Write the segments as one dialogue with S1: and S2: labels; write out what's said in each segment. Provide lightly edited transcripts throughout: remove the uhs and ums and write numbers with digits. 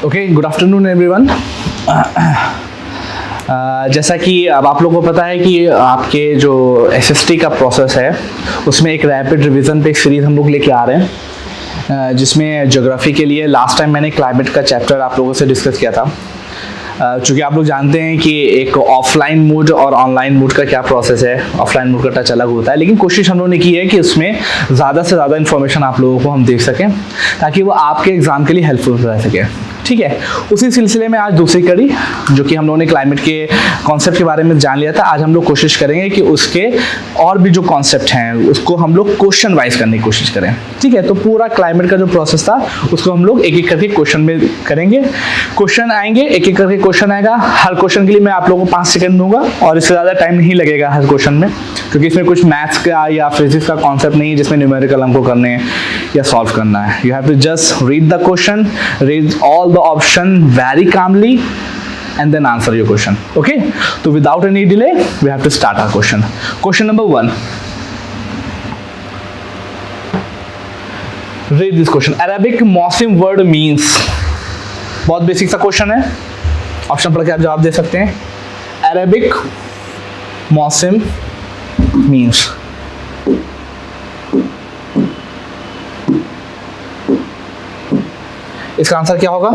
S1: Okay, good afternoon everyone. जैसा कि अब आप लोगों को पता है कि आपके जो एसएसटी का प्रोसेस है उसमें एक रैपिड रिवीजन पे एक सीरीज़ हम लोग लेके आ रहे हैं, जिसमें ज्योग्राफी के लिए लास्ट टाइम मैंने क्लाइमेट का चैप्टर आप लोगों से डिस्कस किया था। चूँकि आप लोग जानते हैं कि एक ऑफलाइन मूड और ऑनलाइन मूड का क्या प्रोसेस है, ऑफलाइन मूड का टच अलग होता है, लेकिन कोशिश हम लोगों ने की है कि उसमें ज़्यादा से ज़्यादा इन्फॉर्मेशन आप लोगों को हम देख सकें ताकि वो आपके एग्ज़ाम के लिए हेल्पफुल रह सके। ठीक है, उसी सिलसिले में आज दूसरी कड़ी जो कि हम लोगों ने क्लाइमेट के कॉन्सेप्ट के बारे में जान लिया था, आज हम लोग कोशिश करेंगे कि उसके और भी जो कॉन्सेप्ट हैं उसको हम लोग क्वेश्चन वाइज करने की कोशिश करें। ठीक है, तो पूरा क्लाइमेट का जो प्रोसेस था उसको हम लोग एक एक करके क्वेश्चन में करेंगे। क्वेश्चन आएंगे, एक एक करके क्वेश्चन आएगा। हर क्वेश्चन के लिए मैं आप लोगों को 5 सेकंड दूंगा और इससे ज़्यादा टाइम नहीं लगेगा हर क्वेश्चन में, क्योंकि इसमें कुछ मैथ्स का या फिजिक्स का कॉन्सेप्ट नहीं है जिसमें न्यूमेरिकल हमको करने हैं या सॉल्व करना है। You have to just read the question, read all the option very calmly and then answer your question. Okay, so without any delay we have to start our question. Question number 1, read this question. Arabic मौसम word means, बहुत basic सा question है, option पढ़ के आप जवाब दे सकते हैं। Arabic मौसम means, इसका आंसर क्या होगा?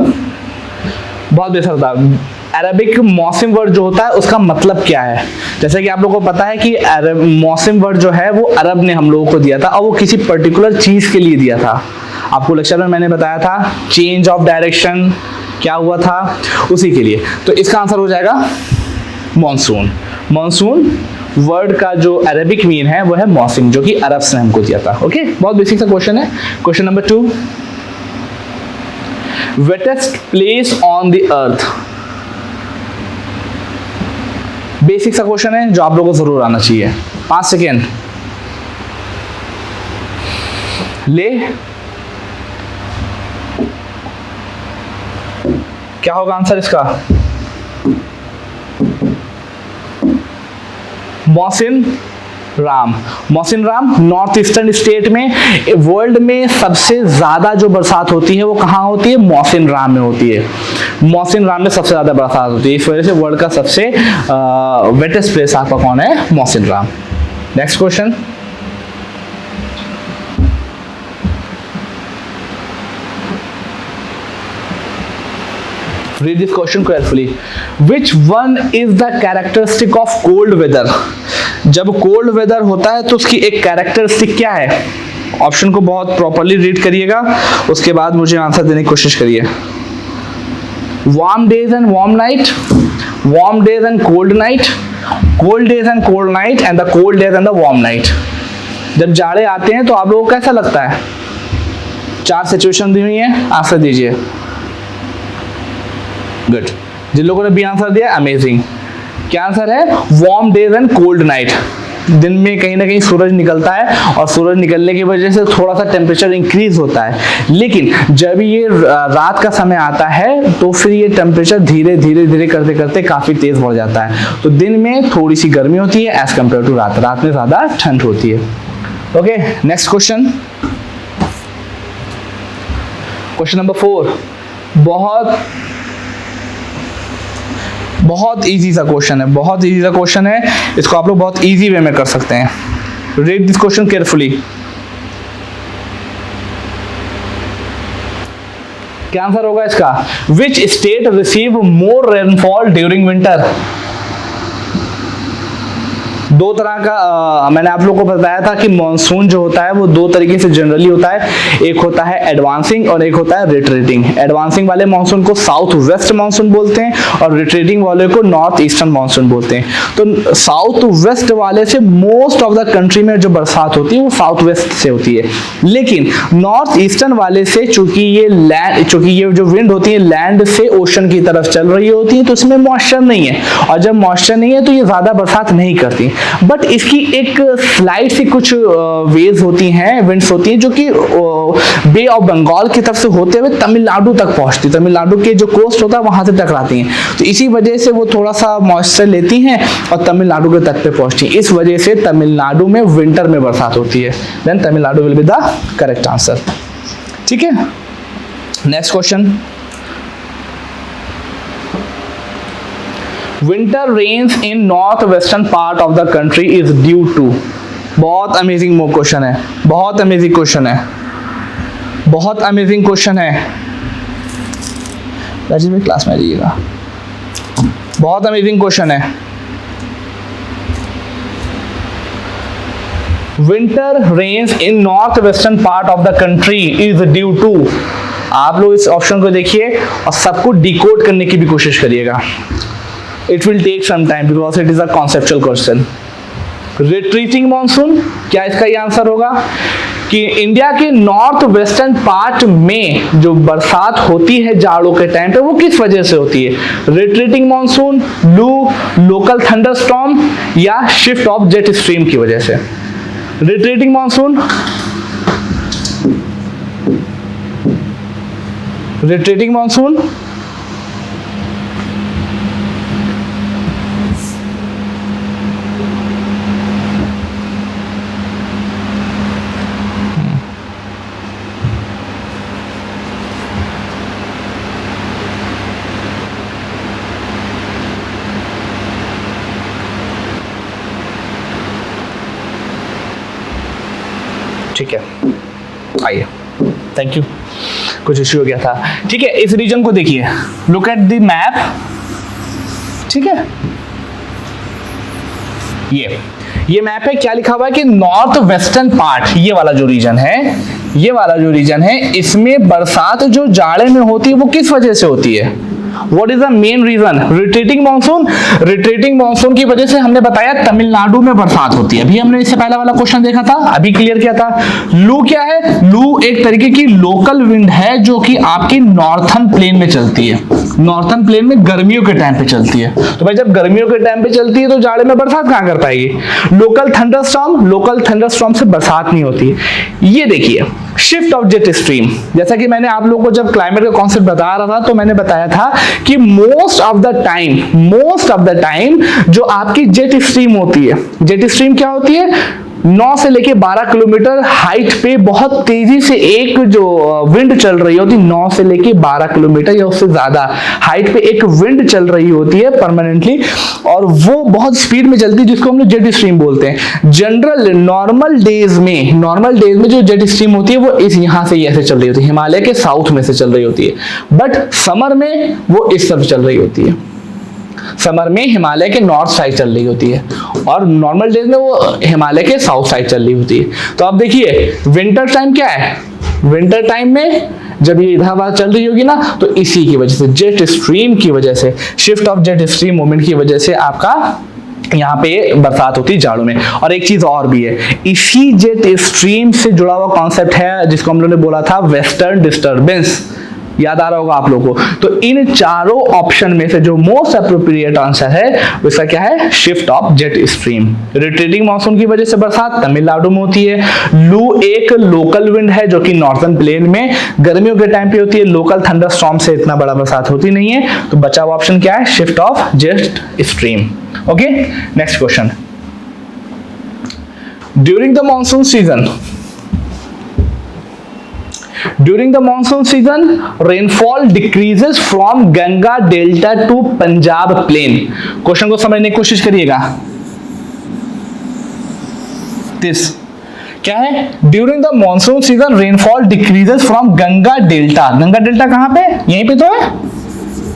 S1: बहुत बेहतर था। अरबिक मौसम वर्ड जो होता है उसका मतलब क्या है? जैसे कि आप लोगों को पता है कि मौसम वर्ड जो है वो अरब ने हम लोगों को दिया था और वो किसी पर्टिकुलर चीज के लिए दिया था। आपको लेक्चर में मैंने बताया था चेंज ऑफ डायरेक्शन क्या हुआ था, उसी के लिए। तो इसका आंसर हो जाएगा मॉनसून। मॉनसून वर्ड का जो अरबिक मीन है वो है मौसम, जो कि अरब ने हमको दिया था। ओके, बहुत बेसिक सा क्वेश्चन है। Question number 2, wettest place on the earth। Basic सा क्वेश्चन है जो आप लोगों को जरूर आना चाहिए। 5 सेकेंड ले, क्या होगा आंसर इसका? Mawsynram. Mawsynram north eastern state में, वर्ल्ड में सबसे ज्यादा जो बरसात होती है वो कहाँ होती है? मौसिन राम में होती है। मौसिन राम में सबसे ज्यादा बरसात होती है, इस वजह से वर्ल्ड का सबसे वेटेस्ट प्लेस आपका कौन है? Mawsynram. Next question, read this question carefully. Which one is the characteristic of cold weather? जब कोल्ड वेदर होता है तो उसकी एक कैरेक्टरिस्टिक क्या है? ऑप्शन को बहुत प्रॉपर्ली रीड करिएगा, उसके बाद मुझे आंसर देने की कोशिश करिए। Warm days and warm night, warm days and cold night, cold days and cold night and the cold days and the warm night. जब जाड़े आते हैं तो आप लोगों को कैसा लगता है? 4 सिचुएशन दी हुई है, आंसर दीजिए। गुड, जिन लोगों ने बी आंसर दिया अमेजिंग। क्या आंसर है? Warm days and cold night. दिन में कहीं ना कहीं सूरज निकलता है और सूरज निकलने की वजह से थोड़ा सा टेम्परेचर इंक्रीज होता है, लेकिन जब ये रात का समय आता है तो फिर ये टेम्परेचर धीरे धीरे धीरे करते करते काफी तेज बढ़ जाता है। तो दिन में थोड़ी सी गर्मी होती है एज कम्पेयर टू रात, रात में ज्यादा ठंड होती है। Okay, next question, question number 4। बहुत इजी सा क्वेश्चन है, बहुत इजी सा क्वेश्चन है, इसको आप लोग बहुत इजी वे में कर सकते हैं। Read this question carefully. क्या आंसर होगा इसका? Which state receive more rainfall during winter? दो तरह का मैंने आप लोगों को बताया था कि मॉनसून जो होता है वो 2 तरीके से जनरली होता है, एक होता है एडवांसिंग और एक होता है रिट्रीटिंग। एडवांसिंग वाले मॉनसून को साउथ वेस्ट मॉनसून बोलते हैं और रिट्रीटिंग वाले को नॉर्थ ईस्टर्न मॉनसून बोलते हैं। तो साउथ वेस्ट वाले से मोस्ट ऑफ द कंट्री में जो बरसात होती है वो साउथ वेस्ट से होती है, लेकिन नॉर्थ ईस्टर्न वाले से चूंकि ये जो विंड होती है लैंड से ओशन की तरफ चल रही होती है तो इसमें मॉइस्चर नहीं है, और जब मॉइस्चर नहीं है तो ये ज्यादा बरसात नहीं करती। बट इसकी एक स्लाइड सी कुछ वेव्स होती हैं, विंड्स होती हैं जो कि बे ऑफ बंगाल की तरफ से होते हुए तमिलनाडु तक पहुंचती, तमिलनाडु के जो कोस्ट होता है वहां से टकराती हैं। तो इसी वजह से वो थोड़ा सा मॉइस्चर लेती हैं और तमिलनाडु के तट पे पहुंचती हैं। इस वजह से तमिलनाडु में विंटर में बरसात होती है। Then Tamil Nadu will be the correct answer. ठीक है, next question. Winter rains in north western part of the country is due to. बहुत अमेजिंग क्वेश्चन है, बहुत अमेजिंग क्वेश्चन है, बहुत अमेजिंग क्वेश्चन है। राजीव भाई क्लास में आ जाइएगा, बहुत अमेजिंग क्वेश्चन है। Winter rains in north western part of the country is due to. आप लोग इस ऑप्शन को देखिए और सबको डिकोड करने की भी कोशिश करिएगा। It will take some time because it is a conceptual question. Retreating monsoon, क्या इसका ये आंसर होगा कि इंडिया के नॉर्थ वेस्टर्न पार्ट में जो बरसात होती है जाड़ों के टाइम पे वो किस वजह से होती है? रिट्रीटिंग मॉनसून, लू, लोकल थंडरस्टॉर्म या शिफ्ट ऑफ जेट स्ट्रीम की वजह से। रिट्रीटिंग मॉनसून, रिट्रीटिंग मॉनसून, ठीक है, आइए, थैंक यू, कुछ इश्यू हो गया था। ठीक है, इस रीजन को देखिए, लुक एट द मैप। ठीक है, ये मैप है, क्या लिखा हुआ है कि नॉर्थ वेस्टर्न पार्ट, ये वाला जो रीजन है, ये वाला जो रीजन है, इसमें बरसात जो जाड़े में होती है वो किस वजह से होती है? What is the main reason? Retreating monsoon. Retreating monsoon की वजह से हमने बताया तमिलनाडु में बरसात होती है, अभी हमने इससे पहला वाला क्वेश्चन देखा था, अभी क्लियर किया था। लू क्या है? लू एक तरीके की लोकल विंड है जो कि आपकी नॉर्थर्न प्लेन में चलती है, नॉर्थर्न प्लेन में गर्मियों के टाइम पे चलती है। तो भाई जब गर्मियों के टाइम पे चलती है तो जाड़े में बरसात कहां कर पाएगी? लोकल थंडरस्टॉर्म, लोकल थंडरस्टॉर्म से बरसात नहीं होती। ये देखिए शिफ्ट ऑफ जेट स्ट्रीम, जैसा कि मैंने आप लोगों को जब क्लाइमेट का कॉन्सेप्ट बता रहा था तो मैंने बताया था कि मोस्ट ऑफ द टाइम जो आपकी जेट स्ट्रीम होती है, जेट स्ट्रीम क्या होती है? 9 से लेके 12 किलोमीटर हाइट पे बहुत तेजी से एक जो विंड चल रही होती है, 9 से लेके 12 किलोमीटर या उससे ज्यादा हाइट पे एक विंड चल रही होती है परमानेंटली, और वो बहुत स्पीड में चलती है जिसको हम लोग जेट स्ट्रीम बोलते हैं। जनरल नॉर्मल डेज में जो जेट स्ट्रीम होती है वो इस यहां से ऐसे चल रही होती है, हिमालय के साउथ में से चल रही होती है, बट समर में वो इस तरफ चल रही होती है, समर में हिमालय के नॉर्थ साइड चल रही होती है और नॉर्मल डेज में वो हिमालय के साउथ साइड चल रही होती है। तो अब देखिए विंटर टाइम क्या है? विंटर टाइम में जब ये इधर हवा चल रही होगी ना तो इसी की वजह से, जेट स्ट्रीम की वजह से, shift of jet stream movement की वजह से आपका यहाँ पे बरसात होती है जाड़ों में। और एक चीज और भी है, इसी जेट स्ट्रीम से जुड़ा हुआ कॉन्सेप्ट है जिसको हम लोगों ने बोला था वेस्टर्न डिस्टर्बेंस, याद आ रहा होगा आप लोगों को। तो इन चारों ऑप्शन में से जो मोस्ट अप्रोप्रिएट आंसर है उसका क्या है? Shift of jet stream. Retreating monsoon की वजह से बरसात तमिलनाडु में होती है। लू एक लोकल विंड है जो कि नॉर्थर्न प्लेन में गर्मियों के टाइम पे होती है, लोकल थंडरस्टॉर्म से इतना बड़ा बरसात होती नहीं है। तो बचा हुआ ऑप्शन क्या है? Shift of jet stream. Okay, next question. During the monsoon season, during the monsoon season rainfall decreases from Ganga Delta to Punjab plain। Question को समझने की कोशिश करिएगा। दिस क्या है? During the monsoon season rainfall decreases from Ganga delta. Ganga delta कहां पे? यहीं पे तो है,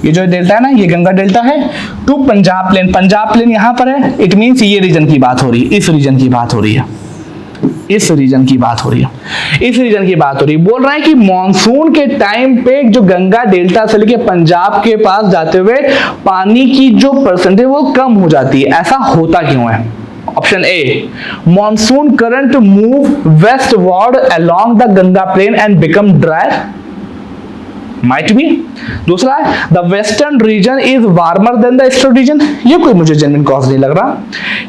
S1: ये जो डेल्टा है ना, ये गंगा डेल्टा है, to Punjab plain. Punjab plain यहां पर है, इट मींस ये रीजन की बात हो रही है, इस रीजन की बात हो रही है, इस रीजन की बात हो रही है, इस रीजन की बात हो रही है। बोल रहा है कि मॉनसून के टाइम पे जो गंगा डेल्टा से लेके पंजाब के पास जाते हुए पानी की जो परसेंटेज वो कम हो जाती है। ऐसा होता क्यों है? Option A, monsoon current move westward along the Ganga plain and become dry, might be. दूसरा है the western region is warmer than the eastern region, ये कोई मुझे जेन्युइन कॉज नहीं लग रहा।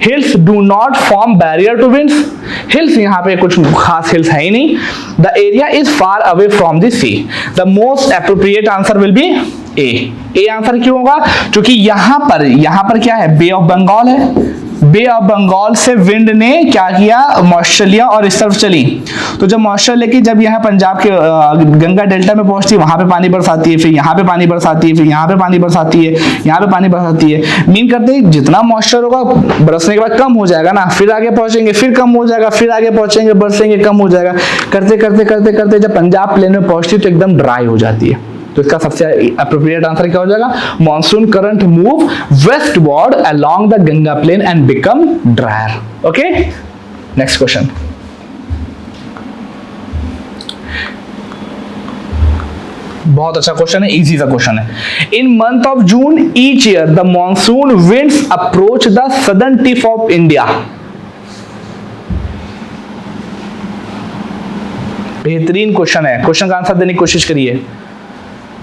S1: Hills do not form barrier to winds, hills यहाँ पे कुछ खास हिल्स है ही नहीं। The area is far away from the sea. The most appropriate answer will be A. A answer क्यों होगा? क्योंकि यहाँ पर क्या है? बे ऑफ बंगाल है, बे ऑफ बंगाल से विंड ने क्या किया, मॉइस्चर लिया और इस तरफ चली। तो जब मॉइस्चर लेके जब यहाँ पंजाब के गंगा डेल्टा में पहुंचती है, वहां पे पानी बरसाती है, फिर यहाँ पे पानी बरसाती है, फिर यहाँ पे पानी बरसाती है, यहाँ पे पानी बरसाती है। मीन करते हैं जितना मॉइस्चर होगा बरसने के बाद कम हो जाएगा ना, फिर आगे पहुंचेंगे, फिर कम हो जाएगा, फिर आगे पहुंचेंगे, बरसेंगे, कम हो जाएगा, करते करते करते करते जब पंजाब प्लेन में पहुंचती है तो एकदम ड्राई हो जाती है। तो इसका सबसे अप्रोप्रिएट आंसर क्या हो जाएगा, monsoon current move westward along the Ganga plain and become drier. Okay, next question. बहुत अच्छा क्वेश्चन है, इजी सा क्वेश्चन है। In month of June each year the monsoon winds approach the southern tip of India. बेहतरीन question है, question का answer देने की कोशिश करिए।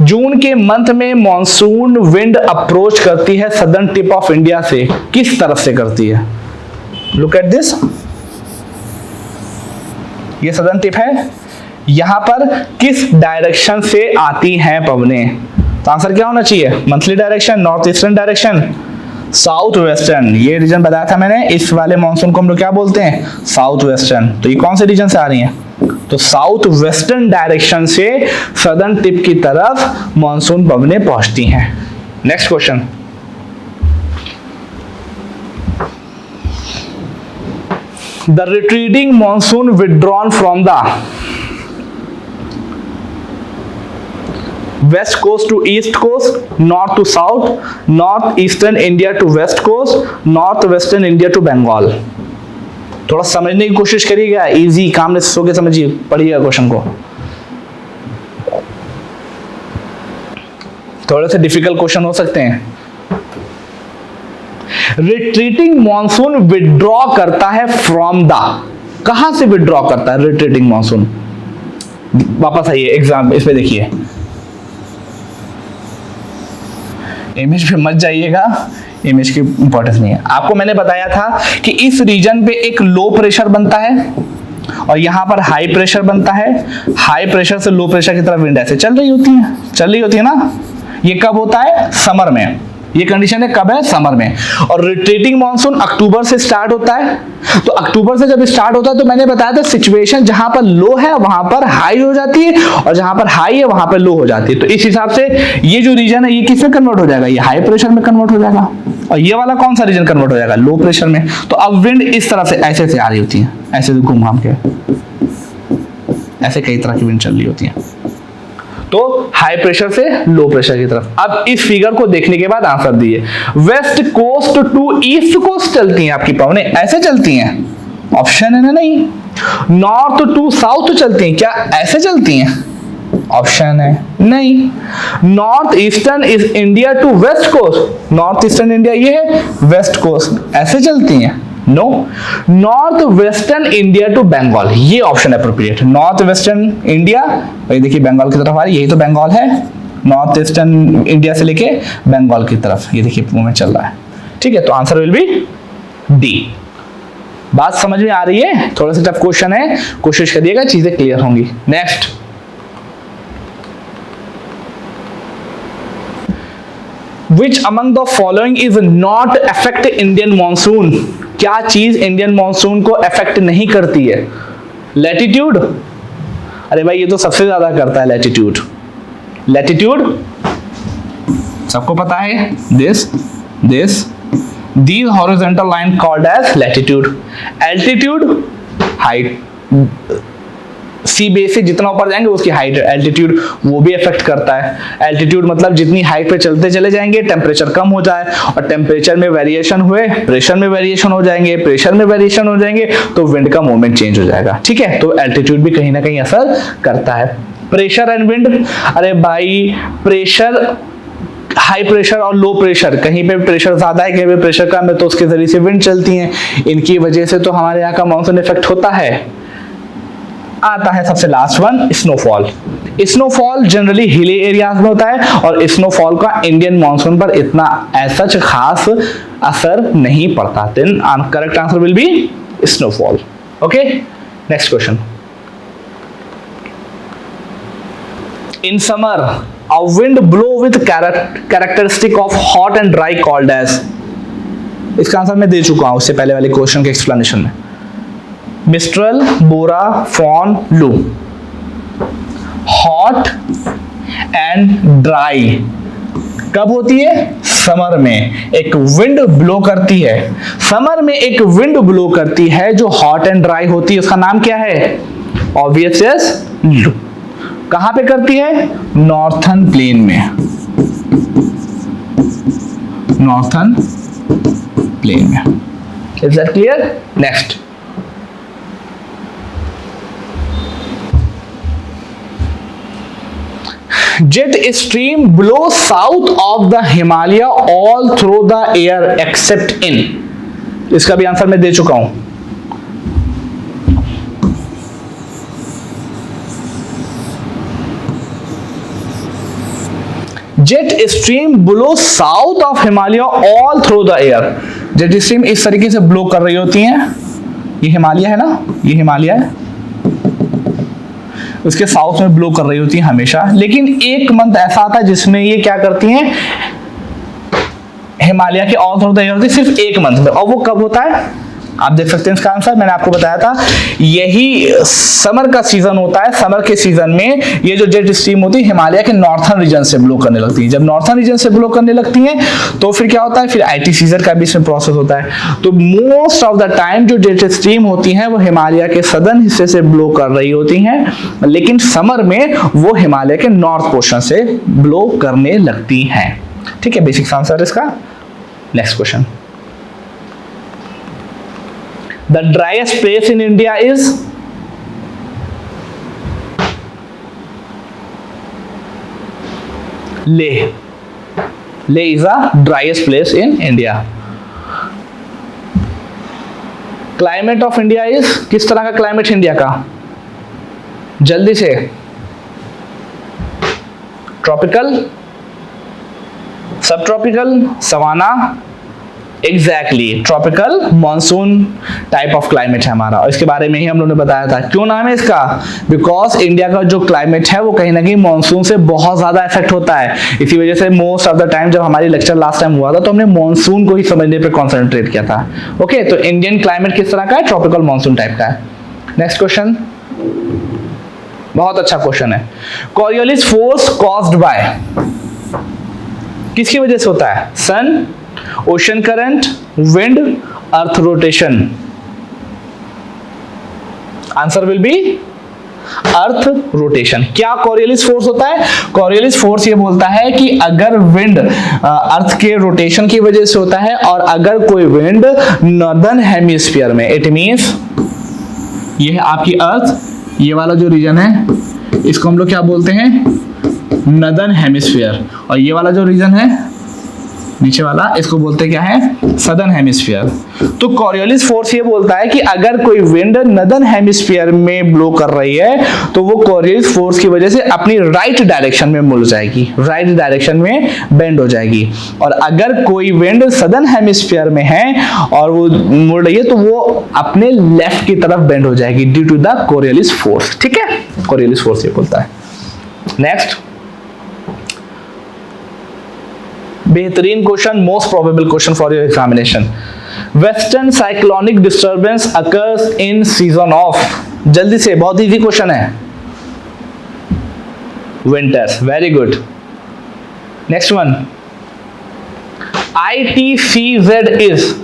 S1: जून के मंथ में मॉनसून विंड अप्रोच करती है सदर्न टिप ऑफ इंडिया से, किस तरफ से करती है? लुक एट दिस, ये सदर्न टिप है, यहां पर किस डायरेक्शन से आती हैं पवनें? तो आंसर क्या होना चाहिए, monthly direction, north eastern direction, south western. ये रीजन बताया था मैंने, इस वाले मॉनसून को हम लोग क्या बोलते हैं, साउथ वेस्टर्न। तो ये कौन से रीजन से आ रही हैं, तो साउथ वेस्टर्न डायरेक्शन से सदर्न टिप की तरफ मॉनसून पवनें पहुंचती हैं। Next question, the retreating monsoon withdrawn from the west coast to east coast, north to south, north eastern India to west coast, north western India to Bengal. थोड़ा समझने की कोशिश करिएगा, इजी काम से सो के समझिए, पढ़िएगा क्वेश्चन को। थोड़े से डिफिकल्ट क्वेश्चन हो सकते हैं। रिट्रीटिंग मॉनसून विड्रॉ करता है फ्रॉम द, कहां से विड्रॉ करता है रिट्रीटिंग मॉनसून? वापस आइए एग्जाम, इस पे देखिए, इमेज पे मत जाइएगा, इमेज की इंपॉर्टेंस नहीं है। आपको मैंने बताया था कि इस रीजन पे एक लो प्रेशर बनता है और यहां पर हाई प्रेशर बनता है। हाई प्रेशर से लो प्रेशर की तरफ विंड ऐसे चल रही होती है ना। ये कब होता है, समर में। ये कंडीशन है कब है, समर में। और रिट्रीटिंग मॉनसून अक्टूबर से स्टार्ट होता है। तो अक्टूबर से जब स्टार्ट होता है तो मैंने बताया था सिचुएशन जहां पर लो है वहां पर हाई हो जाती है और जहां पर हाई है वहां पर लो हो जाती है। तो इस हिसाब से ये जो रीजन है ये किस में कन्वर्ट हो जाएगा, ये हाई प्रेशर में कन्वर्ट हो जाएगा। और ये वाला कौन सा रीजन कन्वर्ट हो जाएगा, लो प्रेशर में। तो अब विंड इस तरह से ऐसे से आ रही होती है, ऐसे घूम घाम के, ऐसे कई तरह की विंड चल रही होती है। तो हाई प्रेशर से लो प्रेशर की तरफ। अब इस फिगर को देखने के बाद आंसर दिए। West coast to east coast चलती हैं आपकी पवनें, ऐसे चलती हैं, ऑप्शन है ना नहीं। नॉर्थ टू साउथ चलती हैं, क्या ऐसे चलती हैं, ऑप्शन है नहीं। North eastern is India to west coast, north eastern India ये है, वेस्ट कोस्ट ऐसे चलती हैं, no. North western India to Bengal, ये option appropriate. North western India, ये देखिए बंगाल की तरफ आ रही है, यही तो बंगाल है। नॉर्थ ईस्टर्न इंडिया से लेके बंगाल की तरफ ये देखिए मूवमेंट चल रहा है, ठीक है। तो आंसर विल बी डी। बात समझ में आ रही है? थोड़ा सा टफ क्वेश्चन है, कोशिश करिएगा चीजें क्लियर होंगी। Next, Which among the following is not affect Indian monsoon? क्या चीज इंडियन मॉनसून को अफेक्ट नहीं करती है? लैटिट्यूड, अरे भाई ये तो सबसे ज्यादा करता है लैटिट्यूड। लैटिट्यूड सबको पता है, this these horizontal line called as latitude. Altitude, height, sea base से जितना ऊपर जाएंगे उसकी हाइट, एल्टीट्यूड वो भी इफेक्ट करता है। एल्टीट्यूड मतलब जितनी हाइट पे चलते चले जाएंगे टेम्परेचर कम हो जाए, और टेम्परेचर में वेरिएशन हुए प्रेशर में वेरिएशन हो जाएंगे, प्रेशर में वेरिएशन हो जाएंगे तो विंड का मूवमेंट चेंज हो जाएगा, ठीक है। तो एल्टीट्यूड भी कहीं ना कहीं असर करता है। प्रेशर एंड विंड, अरे भाई प्रेशर, हाई प्रेशर और लो प्रेशर, कहीं पे प्रेशर ज्यादा है कहीं पे प्रेशर कम है तो उसके जरिए से विंड चलती है, इनकी वजह से तो हमारे यहाँ का मॉनसून इफेक्ट होता है। आता है सबसे last one, snowfall. Snowfall generally hilly areas में होता है और स्नोफॉल का इंडियन मॉनसून पर इतना ऐसा खास असर नहीं पड़ता। Then correct answer will be snowfall. Okay, next question. In summer a wind blow with characteristic of hot and dry called as, इसका आंसर मैं दे चुका हूं उससे पहले वाले क्वेश्चन के एक्सप्लेनेशन में। मिस्ट्रल, बोरा, फॉन, लू। हॉट एंड ड्राई कब होती है? समर में एक विंड ब्लो करती है, समर में एक विंड ब्लो करती है जो हॉट एंड ड्राई होती है, उसका नाम क्या है? ऑब्वियस यस, लू। कहां पे करती है? नॉर्थर्न प्लेन में, नॉर्थर्न प्लेन में। Is that clear? Next, jet stream blows south of the Himalaya all through the air except in, इसका भी आंसर मैं दे चुका हूं। Jet stream blow south of Himalaya all through the air. Jet stream इस तरीके से blow कर रही होती हैं, ये हिमालय है ना, ये हिमालय है, उसके साउथ में ब्लो कर रही होती है हमेशा, लेकिन एक मंथ ऐसा आता है जिसमें ये क्या करती हैं, हिमालय के ऑल थ्रू द ईयर होती है सिर्फ एक मंथ में। और वो कब होता है? आप देख सकते हैं इसका आंसर, मैंने आपको बताया था, यही समर का सीजन होता है। समर के सीजन में ये जो जेट स्ट्रीम होती है हिमालय के नॉर्थर्न रीजन से ब्लो करने लगती है। जब नॉर्थर्न रीजन से ब्लो करने लगती हैं तो फिर क्या होता है, फिर आईटी सीजन का भी इसमें प्रोसेस होता है। तो मोस्ट ऑफ द टाइम जो जेट स्ट्रीम होती हैं वो हिमालय के सदर्न हिस्से से ब्लो कर रही होती हैं, लेकिन समर में वो हिमालय के नॉर्थ पोर्शन से ब्लो करने लगती हैं। ठीक है, बेसिक आंसर इसका। Next question, the driest place in India is? Leh. Leh is the driest place in India. Climate of India is? किस तरह का क्लाइमेट इंडिया का? जल्दी से, tropical, sub tropical, savanna, exactly tropical monsoon type of climate है हमारा, और इसके बारे में ही हम लोगों ने बताया था। क्यों नाम है इसका? बिकॉज इंडिया का जो क्लाइमेट है वो कहीं ना कहीं मॉनसून से बहुत ज्यादा इफेक्ट होता है। इसी वजह से मोस्ट ऑफ द टाइम जब हमारी लेक्चर लास्ट टाइम हुआ था तो हमने मॉनसून को ही समझने पे कॉन्सेंट्रेट किया था। ओके, तो इंडियन क्लाइमेट किस तरह का है? ट्रॉपिकल मॉनसून टाइप का है। नेक्स्ट क्वेश्चन, बहुत अच्छा क्वेश्चन है। कॉरियोलिस फोर्स कॉज्ड बाय, किसकी वजह से होता है? Sun, ocean current, wind, earth rotation. Answer will be earth rotation. क्या कॉरियोलिस फोर्स होता है? कॉरियोलिस फोर्स ये बोलता है कि अगर विंड अर्थ के रोटेशन की वजह से होता है, और अगर कोई विंड नॉर्दर्न हेमिस्फीयर में, इट मींस ये है आपकी अर्थ, ये वाला जो रीजन है इसको हम लोग क्या बोलते हैं? नॉर्दर्न हेमिस्फीयर, और ये वाला जो रीजन है नीचे वाला, इसको बोलते क्या है? Southern hemisphere. तो कॉरियोलिस फोर्स ये बोलता है कि अगर कोई विंड नॉर्दर्न हेमिस्फीयर में ब्लो कर रही है तो वो कॉरियोलिस फोर्स की वजह से अपनी राइट डायरेक्शन में मुड़ जाएगी, राइट डायरेक्शन में बेंड हो जाएगी। और अगर कोई विंड सदर्न हेमिस्फीयर में है और वो मुड़ रही है तो वो अपने लेफ्ट की तरफ बेंड हो जाएगी due to the Coriolis force. ठीक है, कॉरियोलिस फोर्स ये बोलता है। नेक्स्ट, बेहतरीन question, most probable question for your examination. Western cyclonic disturbance occurs in season of, जल्दी से, बहुत इजी क्वेश्चन है, winters. Very good. Next one, ITCZ is,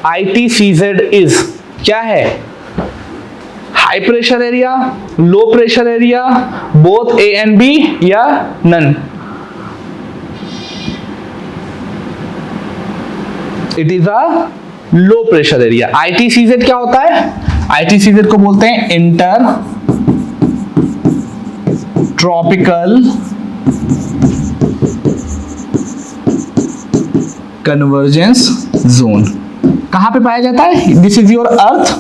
S1: ITCZ is क्या है? High pressure area, low pressure area, both A and B या none? It is a low pressure area. ITCZ क्या होता है? ITCZ को बोलते हैं इंटर ट्रॉपिकल कन्वर्जेंस जोन। कहां पे पाया जाता है? दिस इज योर अर्थ,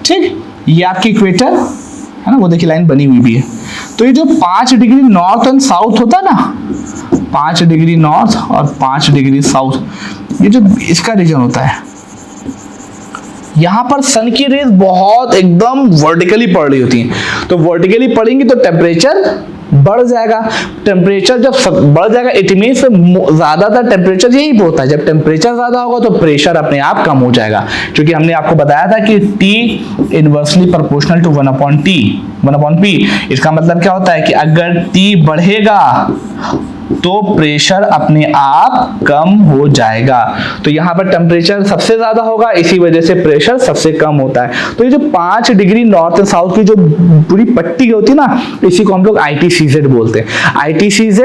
S1: ठीक, ये आपकी इक्वेटर है ना, वो देखिए लाइन बनी हुई भी है। तो ये जो 5 डिग्री नॉर्थ एंड साउथ होता है ना, 5 डिग्री नॉर्थ और 5 डिग्री साउथ, ये जो इसका रीजन होता है, यहां पर सन की रेज बहुत एकदम वर्टिकली पड़ रही होती हैं। तो वर्टिकली पड़ेंगी तो टेम्परेचर बढ़ जाएगा। टेम्परेचर जब बढ़ जाएगा इट मीन्स ज्यादातर टेम्परेचर यही पे होता है, जब टेम्परेचर ज्यादा होगा तो प्रेशर अपने आप कम हो जाएगा, क्योंकि हमने आपको बताया था कि T inversely proportional to 1/P। इसका मतलब क्या होता है कि अगर T बढ़ेगा तो प्रेशर अपने आप कम हो जाएगा। तो यहाँ पर टेम्परेचर सबसे ज्यादा होगा, इसी वजह से प्रेशर सबसे कम होता है। तो ये जो 5 डिग्री नॉर्थ एंड साउथ की जो पूरी पट्टी होती है ना, इसी को हम लोग ITCZ बोलते हैं। ITCZ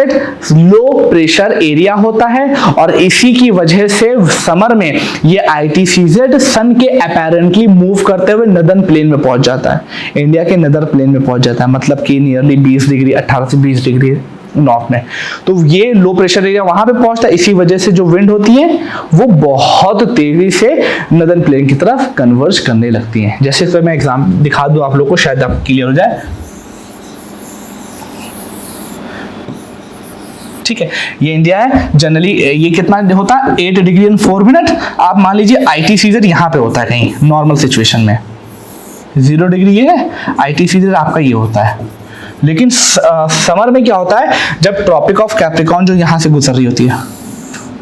S1: लो प्रेशर एरिया होता है और इसी की वजह से समर में ये ITCZ सन के अपैरेंटली मूव करते हुए नदर्न प्लेन में पहुंच जाता है, इंडिया के नदर प्लेन में पहुंच जाता है, मतलब कि नियरली 20 डिग्री 18 से 20 डिग्री नॉर्थ में। तो ये लो प्रेशर एरिया वहां पे पहुंचता है, इसी वजह से जो विंड होती है वो बहुत तेजी से नदर्न प्लेन की तरफ कन्वर्ज करने लगती हैं। जैसे तो मैं एग्जाम दिखा दूं आप लोग को, शायद आप क्लियर हो जाए। ठीक है, ये इंडिया है। जनरली ये कितना होता है 8 डिग्री एंड 4 मिनट। आप मान लीजिए ITCZ यहाँ पे होता है कहीं नॉर्मल सिचुएशन में 0 डिग्री, ये है ITCZ आपका ये होता है। लेकिन समर में क्या होता है, जब ट्रॉपिक ऑफ कैप्रिकॉर्न जो यहाँ से गुजर रही होती है,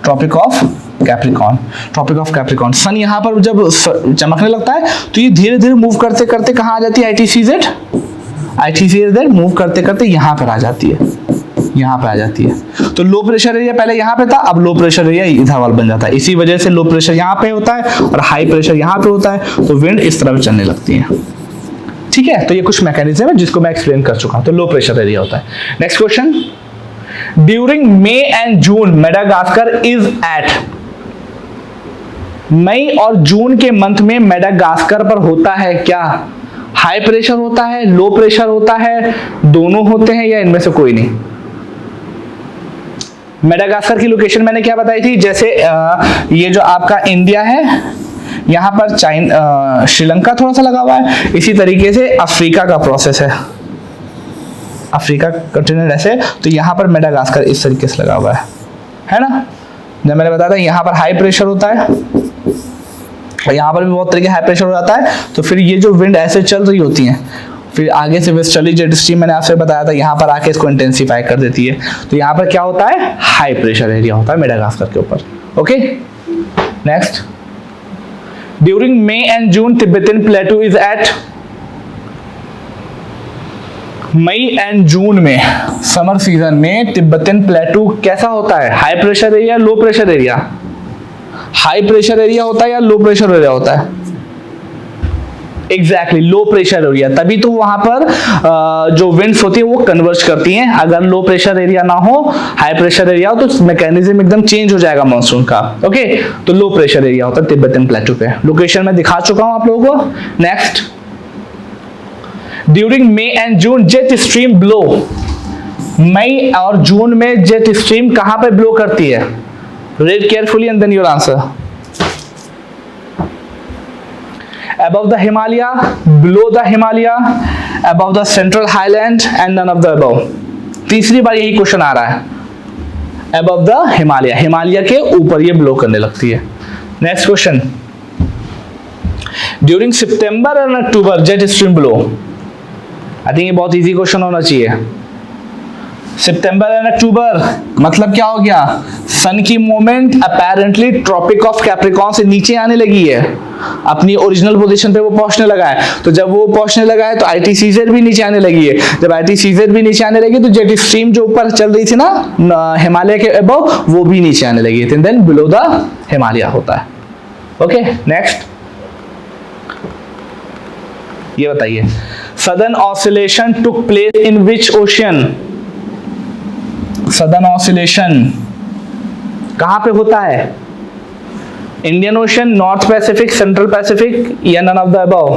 S1: ट्रॉपिक ऑफ कैप्रिकॉर्न सन यहाँ पर जब चमकने लगता है तो ये धीरे धीरे मूव करते करते कहाँ आ जाती है, ITCZ मूव करते करते यहाँ पर आ जाती है, तो लो प्रेशर एरिया पहले यहाँ पे था, अब लो प्रेशर एरिया इधर वाला बन जाता है। इसी वजह से लो प्रेशर यहाँ पे होता है और हाई प्रेशर यहाँ पे होता है, तो विंड इस तरफ चलने लगती है। ठीक है, तो ये कुछ मैकेनिज्म है जिसको मैं एक्सप्लेन कर चुका हूं। तो लो प्रेशर एरिया होता है। Next question, during May and June Madagascar is at, मई और जून के मंथ में मेडागास्कर पर होता है क्या? हाई प्रेशर होता है, लो प्रेशर होता है, दोनों होते हैं, या इनमें से कोई नहीं? मेडागास्कर की लोकेशन मैंने क्या बताई थी, जैसे ये जो आपका इंडिया है, यहाँ पर श्रीलंका थोड़ा सा लगा हुआ है, इसी तरीके से अफ्रीका का प्रोसेस है, अफ्रीका कंटिनेंट ऐसे, तो यहाँ पर मेडागास्कर इस तरीके से लगा हुआ है ना। जब मैंने बताया था यहाँ पर हाई प्रेशर होता है और यहाँ पर भी बहुत तरीके हाई प्रेशर हो जाता है, तो फिर ये जो विंड ऐसे चल रही होती हैं, फिर आगे से वेस्टर्ली जेट स्ट्रीम मैंने आपसे बताया था यहाँ पर आके इसको इंटेंसिफाई कर देती है। तो यहाँ पर क्या होता है, हाई प्रेशर एरिया होता है मेडागास्कर के ऊपर। Okay, next, during May and June Tibetan plateau is at, May and June में समर सीजन में तिब्बतन प्लेटू कैसा होता है, high pressure area, low pressure area? High pressure area होता है या लो प्रेशर एरिया होता है? एग्जैक्टली लो प्रेशर एरिया, तभी तो वहां पर जो विंड्स होती है वो कन्वर्ज करती हैं। अगर लो प्रेशर एरिया ना हो, हाई प्रेशर एरिया हो, तो मैकेनिज्म एकदम चेंज हो जाएगा मानसून का। ओके, तो लो प्रेशर एरिया होता है तिब्बतन प्लेटू पे। लोकेशन में दिखा चुका हूं आप लोगों को। Next, during May and June jet stream blow, मई और जून में जेट स्ट्रीम कहां पे ब्लो करती है? Read carefully and then your answer. above the Himalaya, below the Himalaya, above the central highland and none of the above। तीसरी बार यही क्वेश्चन आ रहा है, above the Himalaya, हिमालय के ऊपर ये ब्लो करने लगती है। Next question, during September and October jet stream blow, I think ये बहुत इजी क्वेश्चन होना चाहिए। सितंबर एंड अक्टूबर मतलब क्या हो गया, सन की movement apparently Tropic of Capricorn से नीचे आने लगी है, अपनी ओरिजिनल पोजीशन पे वो पहुंचने लगा है। तो जब वो पहुंचने लगा है तो ITCZ भी नीचे आने लगी है। जब ITCZ भी नीचे आने लगी तो जेट स्ट्रीम जो ऊपर चल रही थी ना हिमालय के अबव, वो भी नीचे आने लगी है। देन बिलो द हिमालय होता है। ओके, नेक्स्ट, ये बताइए, southern oscillation took place in which ocean? Southern oscillation कहां पे होता है? Indian ocean, north Pacific, central Pacific, या नन ऑफ द अबव?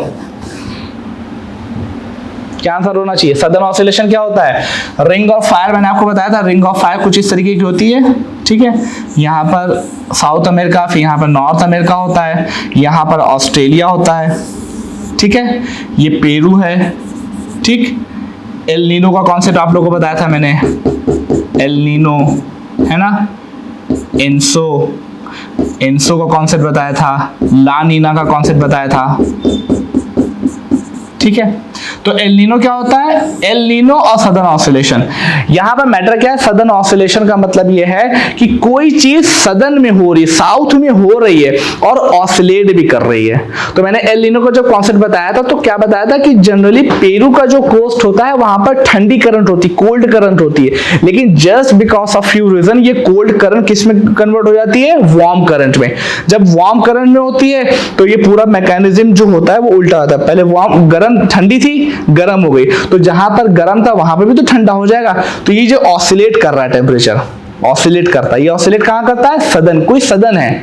S1: क्या आंसर होना चाहिए? सदर्न ऑसिलेशन क्या होता है? रिंग ऑफ फायर, मैंने आपको बताया था रिंग ऑफ फायर कुछ इस तरीके की होती है। ठीक है, यहाँ पर साउथ अमेरिका, फिर यहाँ पर नॉर्थ अमेरिका होता है, यहाँ पर ऑस्ट्रेलिया होता है। ठीक है, ये पेरू है। ठीक, एल नीनो का कॉन्सेप्ट आप लोगों को बताया था मैंने, एल नीनो है ना, एंसो का कॉन्सेप्ट बताया था, ला नीना का कॉन्सेप्ट बताया था। ठीक है, तो एल नीनो क्या होता है? एल नीनो और सदर्न ऑसिलेशन। यहां पर मैटर क्या है? सदर्न ऑसिलेशन का मतलब यह है कि कोई चीज सदर्न में हो रही है, साउथ में हो रही है और ऑसिलेट भी कर रही है। तो मैंने एल नीनो का जब कॉन्सेप्ट बताया था तो क्या बताया था कि जनरली पेरू का जो कोस्ट होता है वहां पर ठंडी करंट होती है, कोल्ड करंट होती है, लेकिन just because of few reason ये कोल्ड करंट किस में कन्वर्ट हो जाती है? वार्म करंट में। जब वार्म करंट में होती है तो ये पूरा मैकेनिज्म जो होता है वो उल्टा होता है। पहले वार्म, गर्म, ठंडी थी, गर्म हो गई, तो जहां पर गर्म था वहां पर भी तो ठंडा हो जाएगा। तो ये जो ऑसिलेट कर रहा है टेम्परेचर, ऑसिलेट करता है, ये ऑसिलेट कहां करता है? सदर्न। कोई सदर्न है,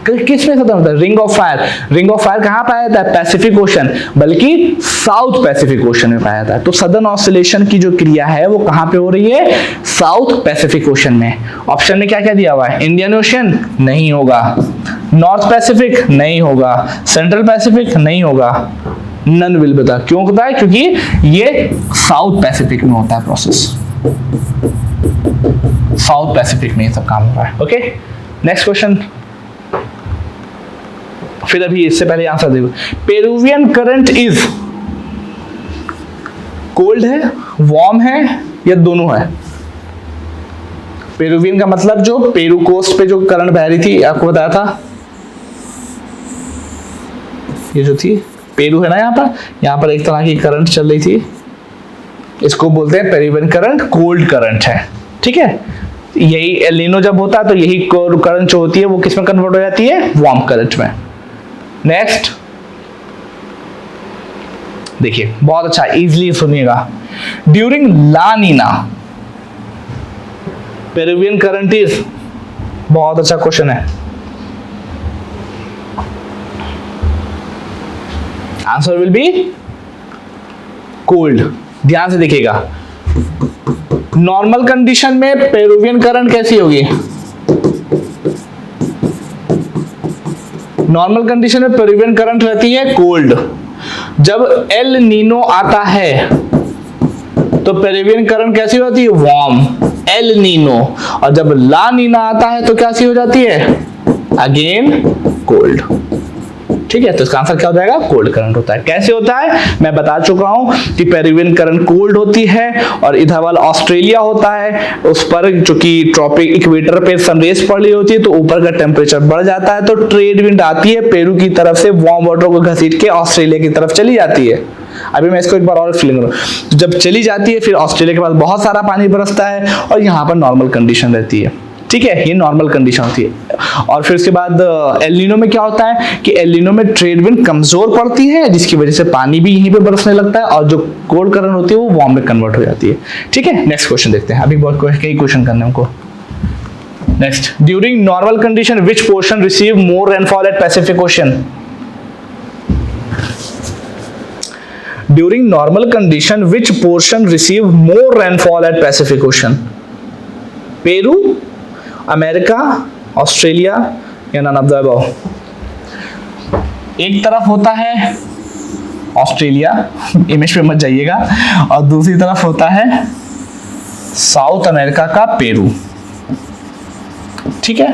S1: किस में खत्म होता है? Ring of fire. Ring of fire कहां पाया जाता है? पैसिफिक ओशन, बल्कि साउथ पैसिफिक ओशन में पाया जाता है। तो सदर्न ऑसिलेशन की जो क्रिया है वो कहां पे हो रही है? साउथ पैसिफिक ओशन में। ऑप्शन में क्या क्या दिया हुआ है? इंडियन ओशन नहीं होगा, नॉर्थ पैसिफिक नहीं होगा, सेंट्रल पैसिफिक नहीं होगा, नन विल बता। क्यों होता है? क्योंकि ये साउथ पैसिफिक में होता है प्रोसेस, साउथ पैसिफिक में ये सब काम हो रहा है। Okay, next question. फिर अभी इससे पहले आंसर देखो। पेरुवियन करंट इज कोल्ड है, वार्म है या दोनों है? पेरुवियन का मतलब जो पेरू कोस्ट पे जो करंट बह रही थी, आपको बताया था, ये जो थी पेरू है ना, यहां पर एक तरह की करंट चल रही थी, इसको बोलते हैं पेरुवियन करंट, कोल्ड करंट है। ठीक है, यही एल नीनो जब होता है तो यही करंट जो होती है वो किस में कन्वर्ट हो जाती है? वार्म करंट में। नेक्स्ट देखिए, बहुत अच्छा, इजीली सुनिएगा। During La Nina Peruvian current is, बहुत अच्छा क्वेश्चन है। Answer will be cold. ध्यान से देखिएगा, नॉर्मल कंडीशन में पेरुवियन करंट कैसी होगी? नॉर्मल कंडीशन में पेरुवियन करंट रहती है कोल्ड। जब एल नीनो आता है तो पेरुवियन करंट कैसी होती है? Warm, El Nino. और जब ला नीना आता है तो कैसी हो जाती है? Again cold. ठीक है, तो इसका आंसर क्या हो जाएगा? कोल्ड करंट होता है। कैसे होता है मैं बता चुका हूं कि पेरुवियन करंट कोल्ड होती है, और इधर वाला ऑस्ट्रेलिया होता है, उस पर जो कि ट्रॉपिक इक्वेटर पे सनरेज पड़ रही होती है तो ऊपर का टेम्परेचर बढ़ जाता है, तो ट्रेड विंड आती है पेरू की तरफ से, वार्म वाटर को घसीट के ऑस्ट्रेलिया की तरफ चली जाती है। अभी मैं इसको एक बार और फीलिंग करूं, तो जब चली जाती है फिर ऑस्ट्रेलिया के पास बहुत सारा पानी बरसता है और यहाँ पर नॉर्मल कंडीशन रहती है। ठीक है, ये नॉर्मल कंडीशन होती है। और फिर उसके बाद एल नीनो में क्या होता है कि एल नीनो में ट्रेड विंड कमजोर पड़ती है, जिसकी वजह से पानी भी यहीं पे बरसने लगता है, और जो कोल्ड करंट होती है वो वार्म में कन्वर्ट हो जाती है। ठीक है, नेक्स्ट क्वेश्चन देखते हैं। अभी बहुत कई क्वेश्चन करने हमको। Next, during normal condition which portion receive more rainfall at Pacific Ocean? During normal condition which portion receive more rainfall at Pacific Ocean? Peru, America, Australia या नन ऑफ द अबव? एक तरफ होता है Australia, image पे मत जाइएगा, और दूसरी तरफ होता है साउथ अमेरिका का पेरू। ठीक है,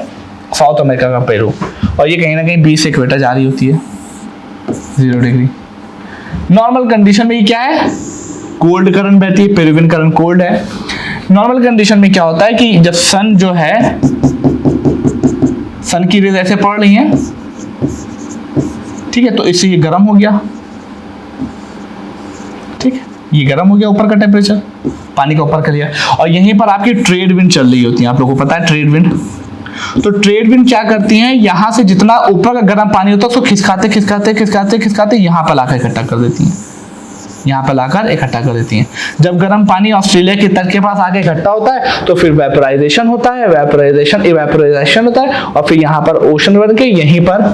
S1: साउथ अमेरिका का पेरू, और ये कहीं ना कहीं बीच से इक्वेटर जा रही होती है 0 डिग्री। नॉर्मल कंडीशन में ये क्या है? कोल्ड करंट बहती है, पेरुवियन करंट कोल्ड है। नॉर्मल कंडीशन में क्या होता है कि जब सन जो है, सन की रेज ऐसे पड़ रही हैं, ठीक है, तो इससे ये गर्म हो गया। ठीक है, ये गर्म हो गया, ऊपर का टेम्परेचर पानी का ऊपर कर लिया, और यहीं पर आपकी ट्रेड विंड चल रही होती है। आप लोगों को पता है ट्रेड विंड, तो ट्रेड विंड क्या करती हैं, यहां से जितना ऊपर का गर्म पानी होता है उसको खिसकाते खिसकाते खिसकाते खिसकाते यहां पर लाकर इकट्ठा कर देती हैं, यहाँ पर लाकर इकट्ठा कर देती हैं। जब गर्म पानी ऑस्ट्रेलिया के तट के पास आके इकट्ठा होता है तो फिर वेपोराइजेशन होता है, इवेपोराइजेशन होता है, और फिर यहाँ पर ओशन बन के यहीं पर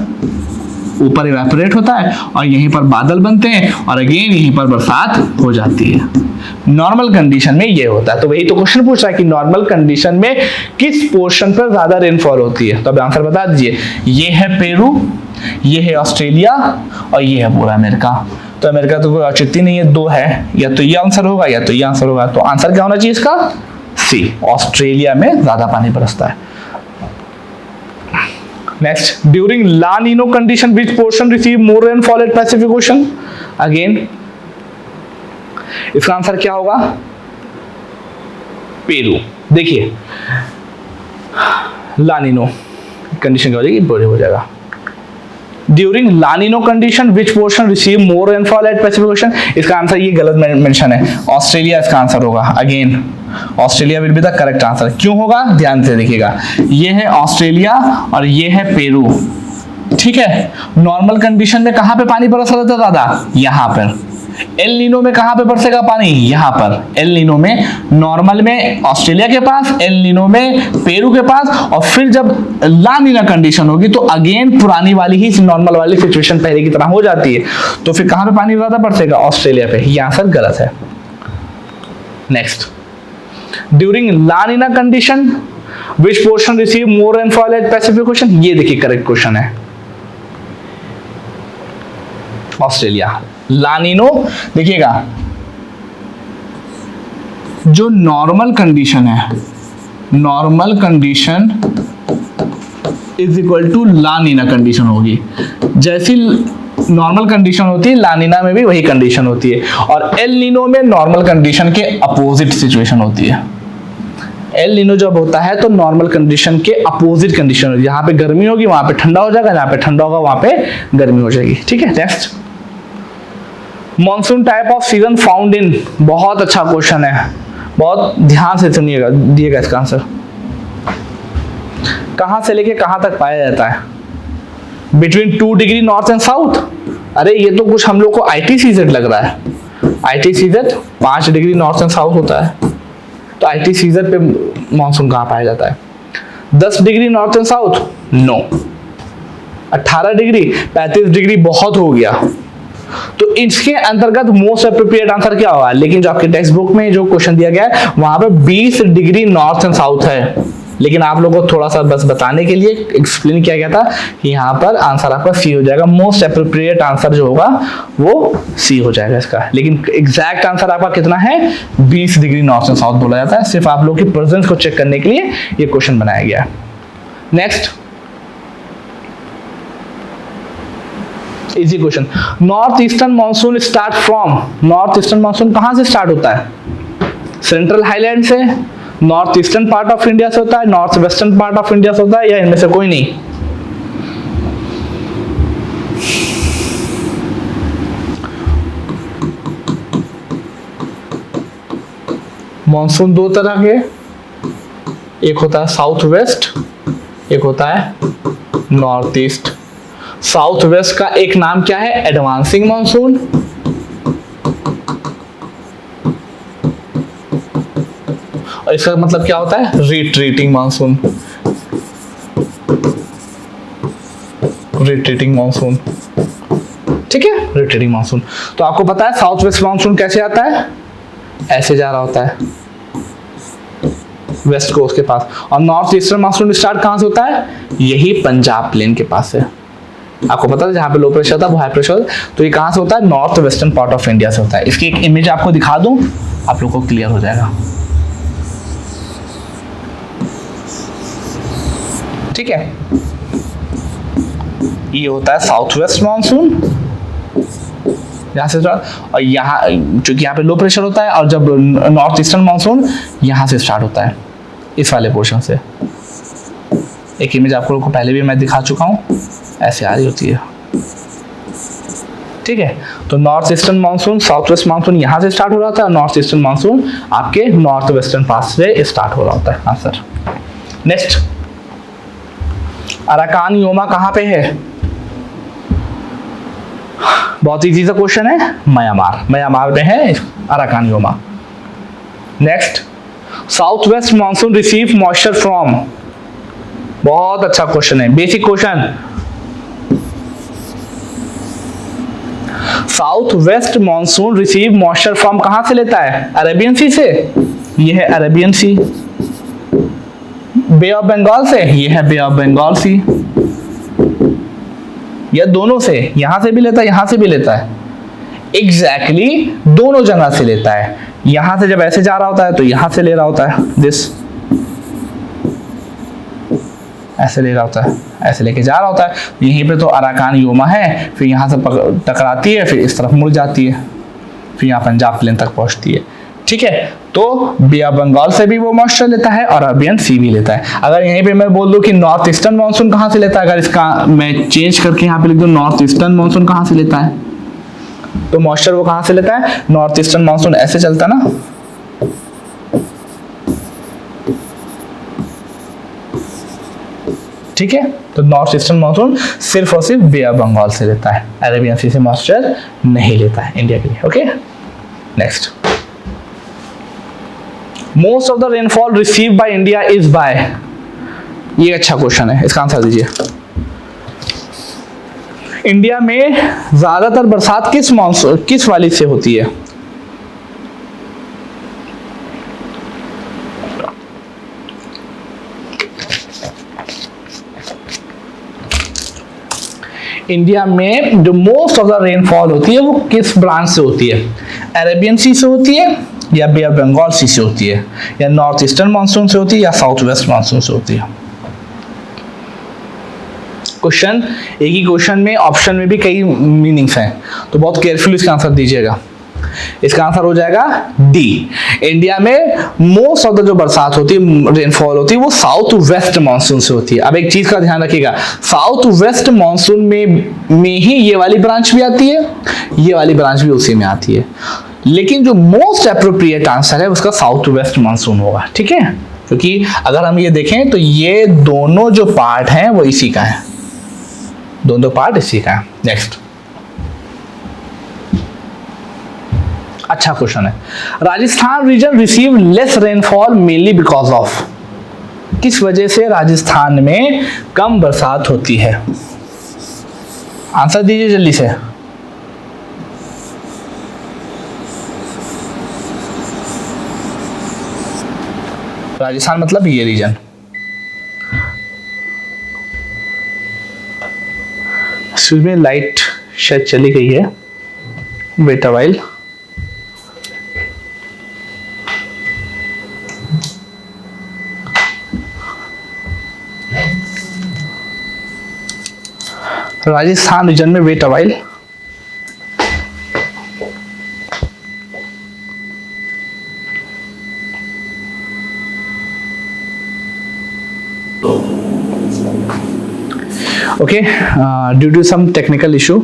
S1: ऊपर इवेपोरेट होता है, और यहीं पर बादल बनते हैं, और अगेन यहीं पर बरसात हो जाती है। नॉर्मल कंडीशन में ये होता है। तो वही तो क्वेश्चन पूछ रहा है कि नॉर्मल कंडीशन में किस पोर्शन पर ज्यादा रेनफॉल होती है? तो अब आंसर बता दीजिए। ये है पेरू, ये है ऑस्ट्रेलिया, और ये है पूरा अमेरिका। तो अमेरिका तो कोई औचित्य नहीं है, 2 है, या तो ये आंसर होगा या तो ये आंसर होगा। तो आंसर क्या होना चाहिए इसका? सी, ऑस्ट्रेलिया में ज्यादा पानी बरसता है। Next, during La Nino condition which portion receive more rainfall at Pacific Ocean? Again इसका आंसर क्या होगा? पेरू। देखिए लानिनो कंडीशन क्या हो जाएगी? बोरिंग हो जाएगा। During La Nina condition which portion receive more rainfall at Pacific ocean? इसका आंसर ये गलत मेंशन है, ऑस्ट्रेलिया इसका आंसर होगा। Again Australia will be the correct answer. क्यों होगा? ध्यान से देखिएगा, ये है ऑस्ट्रेलिया और ये है पेरू, ठीक है। नॉर्मल कंडीशन में कहां पे पानी बरस रहा था दादा? यहां पर। एल नीनो में कहां पे बरसेगा पानी? यहां पर। एल नीनो में नॉर्मल में ऑस्ट्रेलिया के पास, एल नीनो में पेरू के पास, और फिर जब ला नीना कंडीशन होगी तो अगेन पुरानी वाली ही नॉर्मल वाली सिचुएशन पहले की तरह हो जाती है, तो फिर कहां पे पानी ज्यादा बरसेगा? ऑस्ट्रेलिया पे। ये आंसर गलत है। Next, during La Nina condition which portion receive more rainfall at Pacific Ocean? ये देखिए करेक्ट क्वेश्चन है, ऑस्ट्रेलिया। लानिनो देखिएगा, जो नॉर्मल कंडीशन है, normal condition is equal to La Nina condition होगी। जैसी नॉर्मल कंडीशन होती है लानिना में भी वही कंडीशन होती है, और एल नीनो में नॉर्मल कंडीशन के अपोजिट सिचुएशन होती है। एल नीनो जब होता है तो नॉर्मल कंडीशन के अपोजिट कंडीशन होगी, जहां पे गर्मी होगी वहां पे ठंडा हो जाएगा, जहां पे ठंडा होगा वहां पे गर्मी हो जाएगी, ठीक है। Next, monsoon type off season found in, बहुत अच्छा क्वेश्चन है, बहुत ध्यान से सुनिएगा, दिएगा इसका आंसर। कहां से लेके कहां तक पाया जाता है? Between 2 degree north and south. अरे ये तो कुछ हम लोग को ITCZ लग रहा है। ITCZ 5 degree north and south होता है, तो ITCZ पे मॉनसून कहां पाया जाता है? 10 degree north and south? No. 18 degree, 35 degree बहुत हो गया, तो इसके अंतर्गत मोस्ट अप्रोप्रिएट आंसर क्या होगा? लेकिन जो आपके टेक्स्ट बुक में जो क्वेश्चन दिया गया है वहां पे 20 डिग्री नॉर्थ एंड साउथ है, लेकिन आप लोगों को थोड़ा सा बस बताने के लिए एक्सप्लेन किया गया था कि यहाँ पर आंसर आपका सी हो जाएगा। मोस्ट अप्रोप्रिएट आंसर जो होगा वो सी हो जाएगा इसका, लेकिन एग्जैक्ट आंसर आपका कितना है? 20 डिग्री नॉर्थ एंड साउथ बोला जाता है। सिर्फ आप लोगों की प्रेजेंस को चेक करने के लिए ये क्वेश्चन बनाया गया है। Next, easy question, north eastern monsoon start from, north eastern monsoon कहां से स्टार्ट होता है? सेंट्रल हाईलैंड से, north eastern part of India से होता है, north western part of India से होता है, या इनमें से कोई नहीं? मानसून दो तरह के, एक होता है साउथ वेस्ट, एक होता है नॉर्थ ईस्ट। साउथ वेस्ट का एक नाम क्या है? एडवांसिंग मानसून, और इसका मतलब क्या होता है? रिट्रीटिंग मानसून, रिट्रीटिंग मानसून, ठीक है, रिट्रीटिंग मानसून। तो आपको पता है साउथ वेस्ट मानसून कैसे आता है? ऐसे जा रहा होता है वेस्ट कोस्ट के पास, और नॉर्थ ईस्टर्न मानसून स्टार्ट कहां से होता है? यही पंजाब प्लेन के पास से। आपको पता है जहां पे लो प्रेशर था वो हाई प्रेशर, तो ये कहां से होता है? North western part of India से होता है। इसकी एक इमेज आपको दिखा दूं, आप लोगों को क्लियर हो जाएगा, ठीक है। ये होता है साउथ वेस्ट मानसून, यहाँ से और यहाँ चूंकि यहाँ पे लो प्रेशर होता है, और जब नॉर्थ ईस्टर्न मानसून यहाँ से स्टार्ट होता है, इस वाले पोर्शन से। एक इमेज आप लोगों को पहले भी मैं दिखा चुका हूँ, ऐसे आ रही होती है, ठीक है। तो north eastern monsoon, south west monsoon यहाँ से स्टार्ट हो रहा था, और नॉर्थ ईस्टर्न मानसून आपके नॉर्थ वेस्टर्न पास से स्टार्ट हो रहा होता है। आंसर। नेक्स्ट, अराकान योमा कहां पे है? बहुत इजी सा क्वेश्चन है, म्यांमार, म्यांमार में है Arakan Yoma. Next, south west monsoon receive moisture from, बहुत अच्छा क्वेश्चन है, basic question. South west monsoon receive moisture from कहां से लेता है? अरेबियन सी से, ये है Arabian sea. Bay of Bengal से, ये है बे ऑफ बंगाल सी, या दोनों से, यहां से भी लेता है, यहां से भी लेता है। एग्जैक्टली दोनों जगह से लेता है। यहां से जब ऐसे जा रहा होता है तो यहां से ले रहा होता है, दिस ऐसे ले रहा होता है, ऐसे लेके जा रहा होता है। यहीं पे तो अराकान योमा है, फिर यहां से टकराती है, फिर इस तरफ मुड़ जाती है, फिर यहाँ पंजाब प्लेन तक पहुंचती है। ठीक है, तो बे ऑफ बंगाल से भी वो मॉइस्चर लेता है और अरबियन सी भी लेता है। अगर यहीं पे मैं बोल दूं कि नॉर्थ ईस्टर्न मानसून कहाँ से लेता है, अगर इसका मैं चेंज करके यहाँ पे लिख दूं नॉर्थ ईस्टर्न मानसून कहाँ से लेता है, तो मॉइस्चर वो कहाँ से लेता है, नॉर्थ ईस्टर्न मानसून ऐसे चलता ना, ठीक है। तो नॉर्थ ईस्टर्न मानसून सिर्फ और सिर्फ बे ऑफ बंगाल से लेता है, अरेबियन सी से मॉइस्चर नहीं लेता है इंडिया के लिए। Okay, next, most of the rainfall receive by India is by, ये अच्छा क्वेश्चन है, इसका आंसर दीजिए। इंडिया में ज्यादातर बरसात किस मानसून किस वाली से होती है, इंडिया में जो मोस्ट ऑफ द रेनफॉल होती है वो किस ब्रांच से होती है, अरेबियन सी से होती है या बे ऑफ बंगाल सी से होती है, या नॉर्थ ईस्टर्न मानसून से होती है या साउथ वेस्ट मानसून से होती है। क्वेश्चन, एक ही क्वेश्चन में ऑप्शन में भी कई मीनिंग्स हैं, तो बहुत केयरफुली इसका आंसर दीजिएगा। इसका आंसर हो जाएगा डी। इंडिया में मोस्ट ऑफ द जो बरसात होती है, रेनफॉल होती है, वो साउथ वेस्ट मानसून से होती है। अब एक चीज का ध्यान रखिएगा, साउथ वेस्ट मानसून में ही ये वाली ब्रांच भी आती है, ये वाली ब्रांच भी उसी में आती है, लेकिन जो मोस्ट एप्रोप्रिएट आंसर है उसका साउथ वेस्ट मानसून होगा। ठीक है, क्योंकि अगर हम ये देखें तो ये दोनों जो पार्ट हैं वो इसी का है, दोनों पार्ट इसी का है। नेक्स्ट, अच्छा क्वेश्चन है, Rajasthan region receive less rainfall mainly because of, किस वजह से राजस्थान में कम बरसात होती है, आंसर दीजिए जल्दी से। राजस्थान मतलब ये रीजन, इसमें लाइट शायद चली गई है, wait a while. Rajasthan region में wait a while. Okay, due to some technical issue,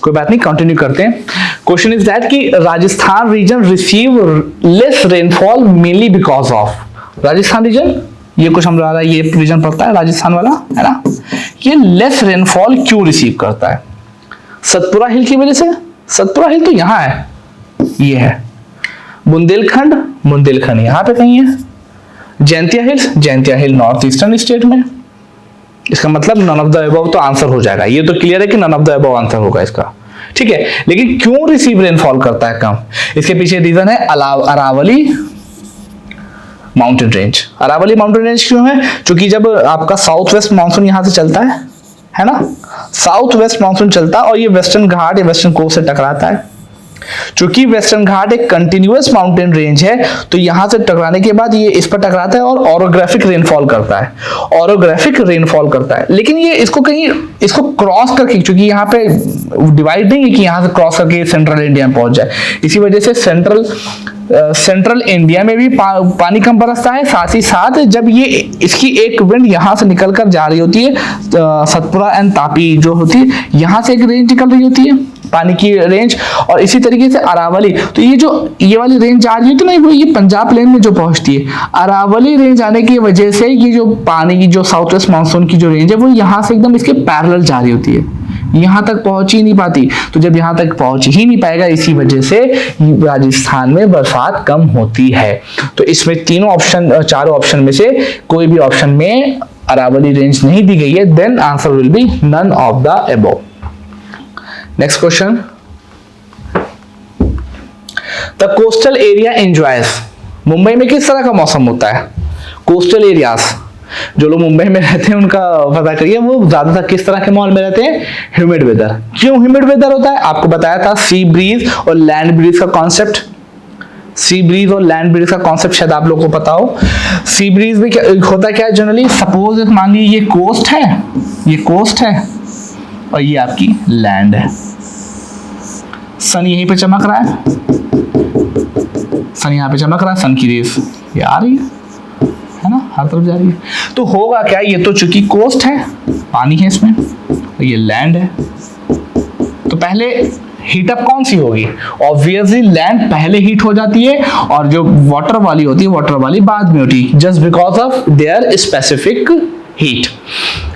S1: कोई बात नहीं, कंटिन्यू करते हैं। क्वेश्चन इज दैट कि Rajasthan region receive less rainfall mainly because of, Rajasthan region, ये कुछ हम रहा, ये रीजन पड़ता है राजस्थान वाला, है ना, ये लेस रेनफॉल क्यों रिसीव करता है, सतपुरा हिल की वजह से। सतपुरा हिल तो यहाँ है, ये है बुंदेलखंड, बुंदेलखंड यहाँ पे कहीं है, Jaintia hills, Jaintia hill north eastern state में। इसका मतलब नन ऑफ द अबव तो आंसर हो जाएगा, ये तो क्लियर है कि none of the above answer होगा इसका। ठीक है, लेकिन क्यों रिसीव रेनफॉल करता है कम, इसके पीछे रीजन है Aravalli mountain range. Aravalli mountain range क्यों है, क्योंकि जब आपका साउथ वेस्ट मानसून यहां से चलता है ना, साउथ वेस्ट मानसून चलता है और ये वेस्टर्न घाट या वेस्टर्न कोस्ट से टकराता है। चूंकि वेस्टर्न घाट एक कंटिन्यूअस माउंटेन रेंज है, तो यहां से टकराने के बाद ये इस पर टकराता है और ऑरोग्राफिक रेनफॉल करता है, ऑरोग्राफिक रेनफॉल करता है। लेकिन ये इसको कहीं इसको क्रॉस करके, क्योंकि यहाँ पे डिवाइड नहीं है कि यहाँ से क्रॉस करके सेंट्रल इंडिया में पहुंच जाए, इसी वजह से सेंट्रल इंडिया में भी पानी कम बरसता है। साथ ही साथ जब ये इसकी एक विंड यहाँ से निकल कर जा रही होती है, सतपुरा एंड तापी जो होती है, यहाँ से एक रेंज निकल रही होती है पानी की रेंज, और इसी तरीके से अरावली, तो ये वाली रेंज आ रही होती है ना, वो ये पंजाब प्लेन में जो पहुंचती है, अरावली रेंज आने की वजह से ये जो पानी की जो साउथ वेस्ट मानसून की जो रेंज है वो यहाँ से एकदम इसके पैरेलल जा रही होती है, यहाँ तक पहुंच ही नहीं पाती। तो जब यहाँ तक पहुंच ही नहीं पाएगा, इसी वजह से राजस्थान में बरसात कम होती है। तो इसमें चारों ऑप्शन में से कोई भी ऑप्शन में अरावली रेंज नहीं दी गई है, then answer will be none of the above. Next question, the coastal area enjoys, Mumbai में किस तरह का मौसम होता है, कोस्टल एरियाज, जो लोग मुंबई में रहते हैं उनका पता करिए, वो ज्यादातर किस तरह के माहौल में रहते हैं, ह्यूमिड वेदर। क्यों ह्यूमिड वेदर होता है, आपको बताया था सी ब्रीज और लैंड ब्रीज का कॉन्सेप्ट, सी ब्रीज और लैंड ब्रीज का कॉन्सेप्ट शायद आप लोगों को पता हो। सी ब्रीज में क्या होता है, क्या जनरली सपोज मान लीजिए ये कोस्ट है और ये आपकी लैंड है, सन यहीं पे चमक रहा है, सन यहाँ पे चमक रहा है, सन की रेस ये आ रही है ना, हर तरफ जा रही है। तो होगा क्या, ये तो चूंकि कोस्ट है, पानी है इसमें, और ये लैंड है, तो पहले हीटअप कौन सी होगी? ऑब्वियसली लैंड पहले हीट हो जाती है और जो वाटर वाली होती है वाटर वाली बाद में होती है, just because of their specific heat.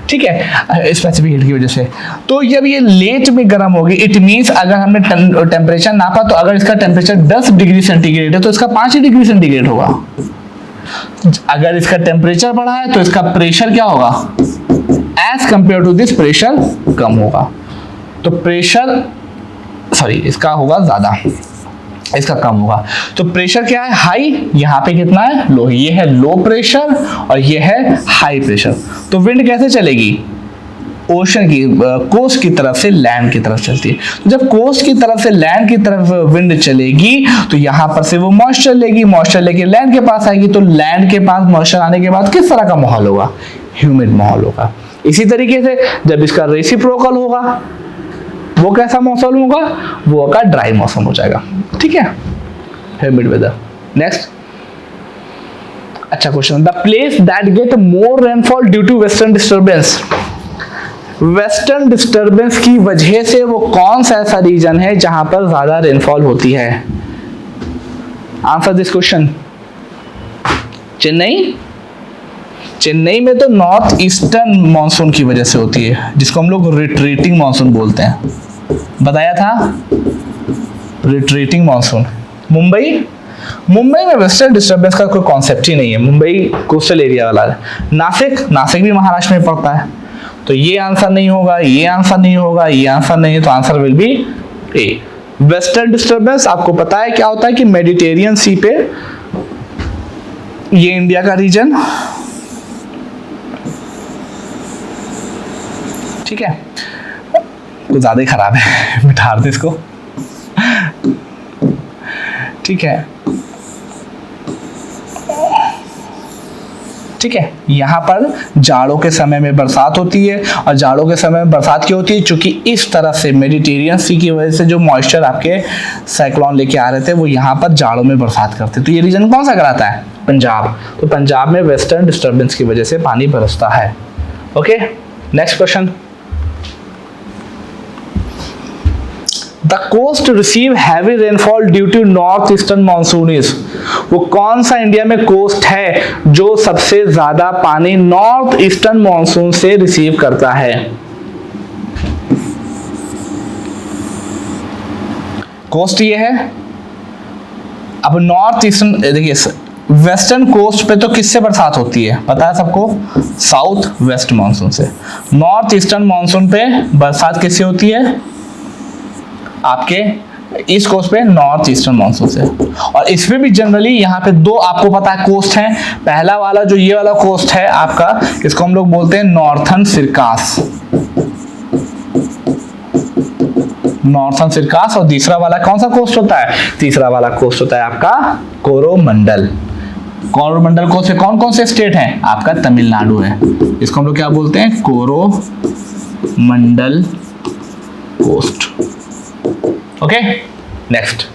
S1: ठीक है, स्पेसिफिक हीट की वजह से। तो जब ये लेट में गर्म होगी, इट मीन्स अगर हमने टेम्परेचर नापा तो अगर इसका टेम्परेचर 10 डिग्री सेंटीग्रेड है तो इसका 5 डिग्री सेंटीग्रेड होगा। अगर इसका टेम्परेचर बढ़ा है तो इसका प्रेशर क्या होगा? As compare to this pressure कम होगा। तो प्रेशर इसका होगा ज्यादा, इसका कम होगा। तो प्रेशर क्या है? हाई। यहाँ पे कितना है? लो। ये है लो प्रेशर और ये है हाई प्रेशर। तो विंड कैसे चलेगी? ओशन की, कोस्ट की तरफ से लैंड की तरफ चलती है। तो जब कोस्ट की तरफ से लैंड की तरफ विंड चलेगी तो यहाँ पर से वो मॉइस्चर लेगी, मॉइस्चर लेके लैंड के पास आएगी। तो लैंड के पास मॉइस्चर आने के बाद किस तरह का माहौल होगा? ह्यूमिड माहौल होगा। इसी तरीके से जब इसका रेसिप्रोकल होगा वो कैसा मौसम होगा? वो का ड्राई मौसम हो जाएगा। ठीक है, ह्यूमिड वेदर। नेक्स्ट, अच्छा question, the place that get more rainfall due to western disturbance. Western disturbance की वजह से वो कौन सा ऐसा रीजन है जहां पर ज्यादा रेनफॉल होती है? Answer this question. Chennai. Chennai में तो नॉर्थ ईस्टर्न मानसून की वजह से होती है, जिसको हम लोग रिट्रीटिंग मानसून बोलते हैं। बताया था, रिट्रीटिंग मानसून। मुंबई में वेस्टर्न डिस्टर्बेंस का कोई कॉन्सेप्ट ही नहीं है, मुंबई कोस्टल एरिया वाला है। नासिक भी महाराष्ट्र में पड़ता है। तो ये आंसर नहीं होगा, ये आंसर नहीं होगा, ये आंसर नहीं है, तो answer will be A. Western disturbance आपको पता है क्या होता है कि मेडिटेरियन सी पे, ये इंडिया का रीजन, ठीक है, तो ज्यादा ही खराब है, मिटा दे इसको। ठीक है, ठीक है, यहाँ पर जाड़ों के समय में बरसात होती है, और जाड़ों के समय में बरसात क्यों होती है? क्योंकि इस तरह से मेडिटेरियन सी की वजह से जो मॉइस्चर आपके साइक्लोन लेके आ रहे थे वो यहाँ पर जाड़ों में बरसात करते। तो ये रीजन कौन सा कराता है? पंजाब। तो पंजाब में वेस्टर्न डिस्टर्बेंस की वजह से पानी बरसता है। Okay, next question. The coast receive heavy rainfall due to north-eastern monsoon is। वो कौन सा इंडिया में कोस्ट है जो सबसे ज्यादा पानी नॉर्थ ईस्टर्न मानसून से रिसीव करता है? कोस्ट ये है। अब नॉर्थ ईस्टर्न, देखिए वेस्टर्न कोस्ट पे तो किससे बरसात होती है पता है सबको? साउथ वेस्ट मानसून से। नॉर्थ ईस्टर्न मानसून पे बरसात किससे होती है? आपके ईस्ट कोस्ट पे नॉर्थ ईस्टर्न मानसून से। और इसमें भी जनरली यहाँ पे दो आपको पता है कोस्ट हैं। पहला वाला जो ये वाला कोस्ट है आपका, इसको हम लोग बोलते हैं नॉर्थर्न सिरकास, नॉर्थर्न सिरकास। और तीसरा वाला कौन सा कोस्ट होता है? तीसरा वाला कोस्ट होता है आपका कोरोमंडल। कोरोमंडल कोस्ट से कौन कौन से स्टेट हैं? आपका तमिलनाडु है। इसको हम लोग क्या बोलते हैं? Coromandel coast. Okay, next.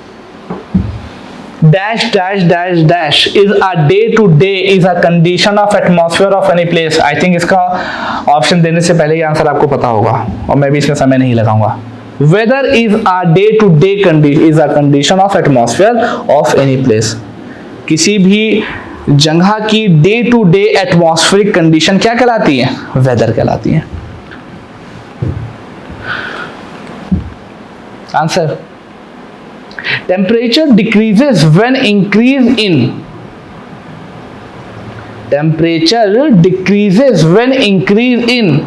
S1: Dash dash dash dash is a day to day is a condition of atmosphere of any place. I think इसका ऑप्शन देने से पहले ये आंसर आपको पता होगा और मैं भी इसमें समय नहीं लगाऊंगा। Weather is a day to day is a condition of atmosphere of any place. किसी भी जगह की day to day atmospheric condition क्या कहलाती है? वेदर कहलाती है। Answer, temperature decreases when increase in, temperature decreases when increase in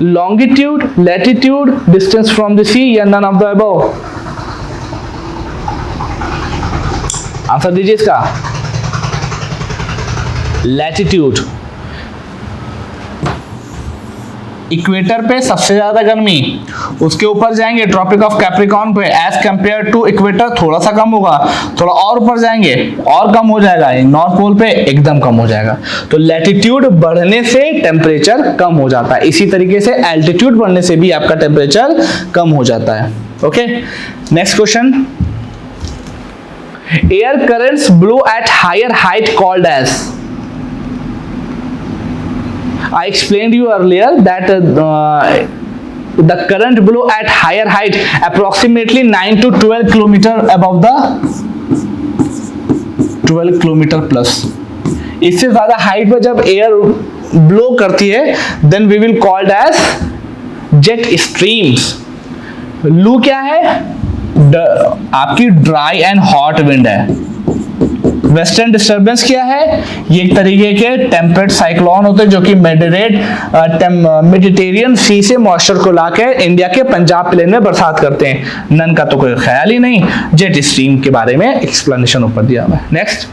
S1: longitude, latitude, distance from the sea, या none of the above? Answer दीजिए इसका। लैटिट्यूड। इक्वेटर पे सबसे ज्यादा गर्मी, उसके ऊपर जाएंगे ट्रॉपिक ऑफ कैप्रिकॉर्न पे एज कंपेयर टू इक्वेटर थोड़ा सा कम होगा, थोड़ा और ऊपर जाएंगे और कम हो जाएगा, नॉर्थ पोल पे एकदम कम हो जाएगा। तो लैटिट्यूड बढ़ने से टेम्परेचर कम हो जाता है, इसी तरीके से एल्टीट्यूड बढ़ने से भी आपका टेम्परेचर कम हो जाता है। Okay, next question, air currents blow at higher height called as. I explained you earlier that the current blow at higher height approximately 9 to 12 kilometer above the 12 kilometer plus। इससे ज्यादा height पे जब air blow करती है then we will called as jet streams। लू क्या है? आपकी ड्राई एंड हॉट विंड है। वेस्टर्न डिस्टर्बेंस क्या है? ये एक तरीके के टेम्परेट साइक्लोन होते हैं जो कि मेडिटेरियन सी से मॉइस्चर को लाके इंडिया के पंजाब प्लेन में बरसात करते हैं। नन का तो कोई ख्याल ही नहीं, जेट स्ट्रीम के बारे में एक्सप्लेनेशन ऊपर दिया हुआ है। Next,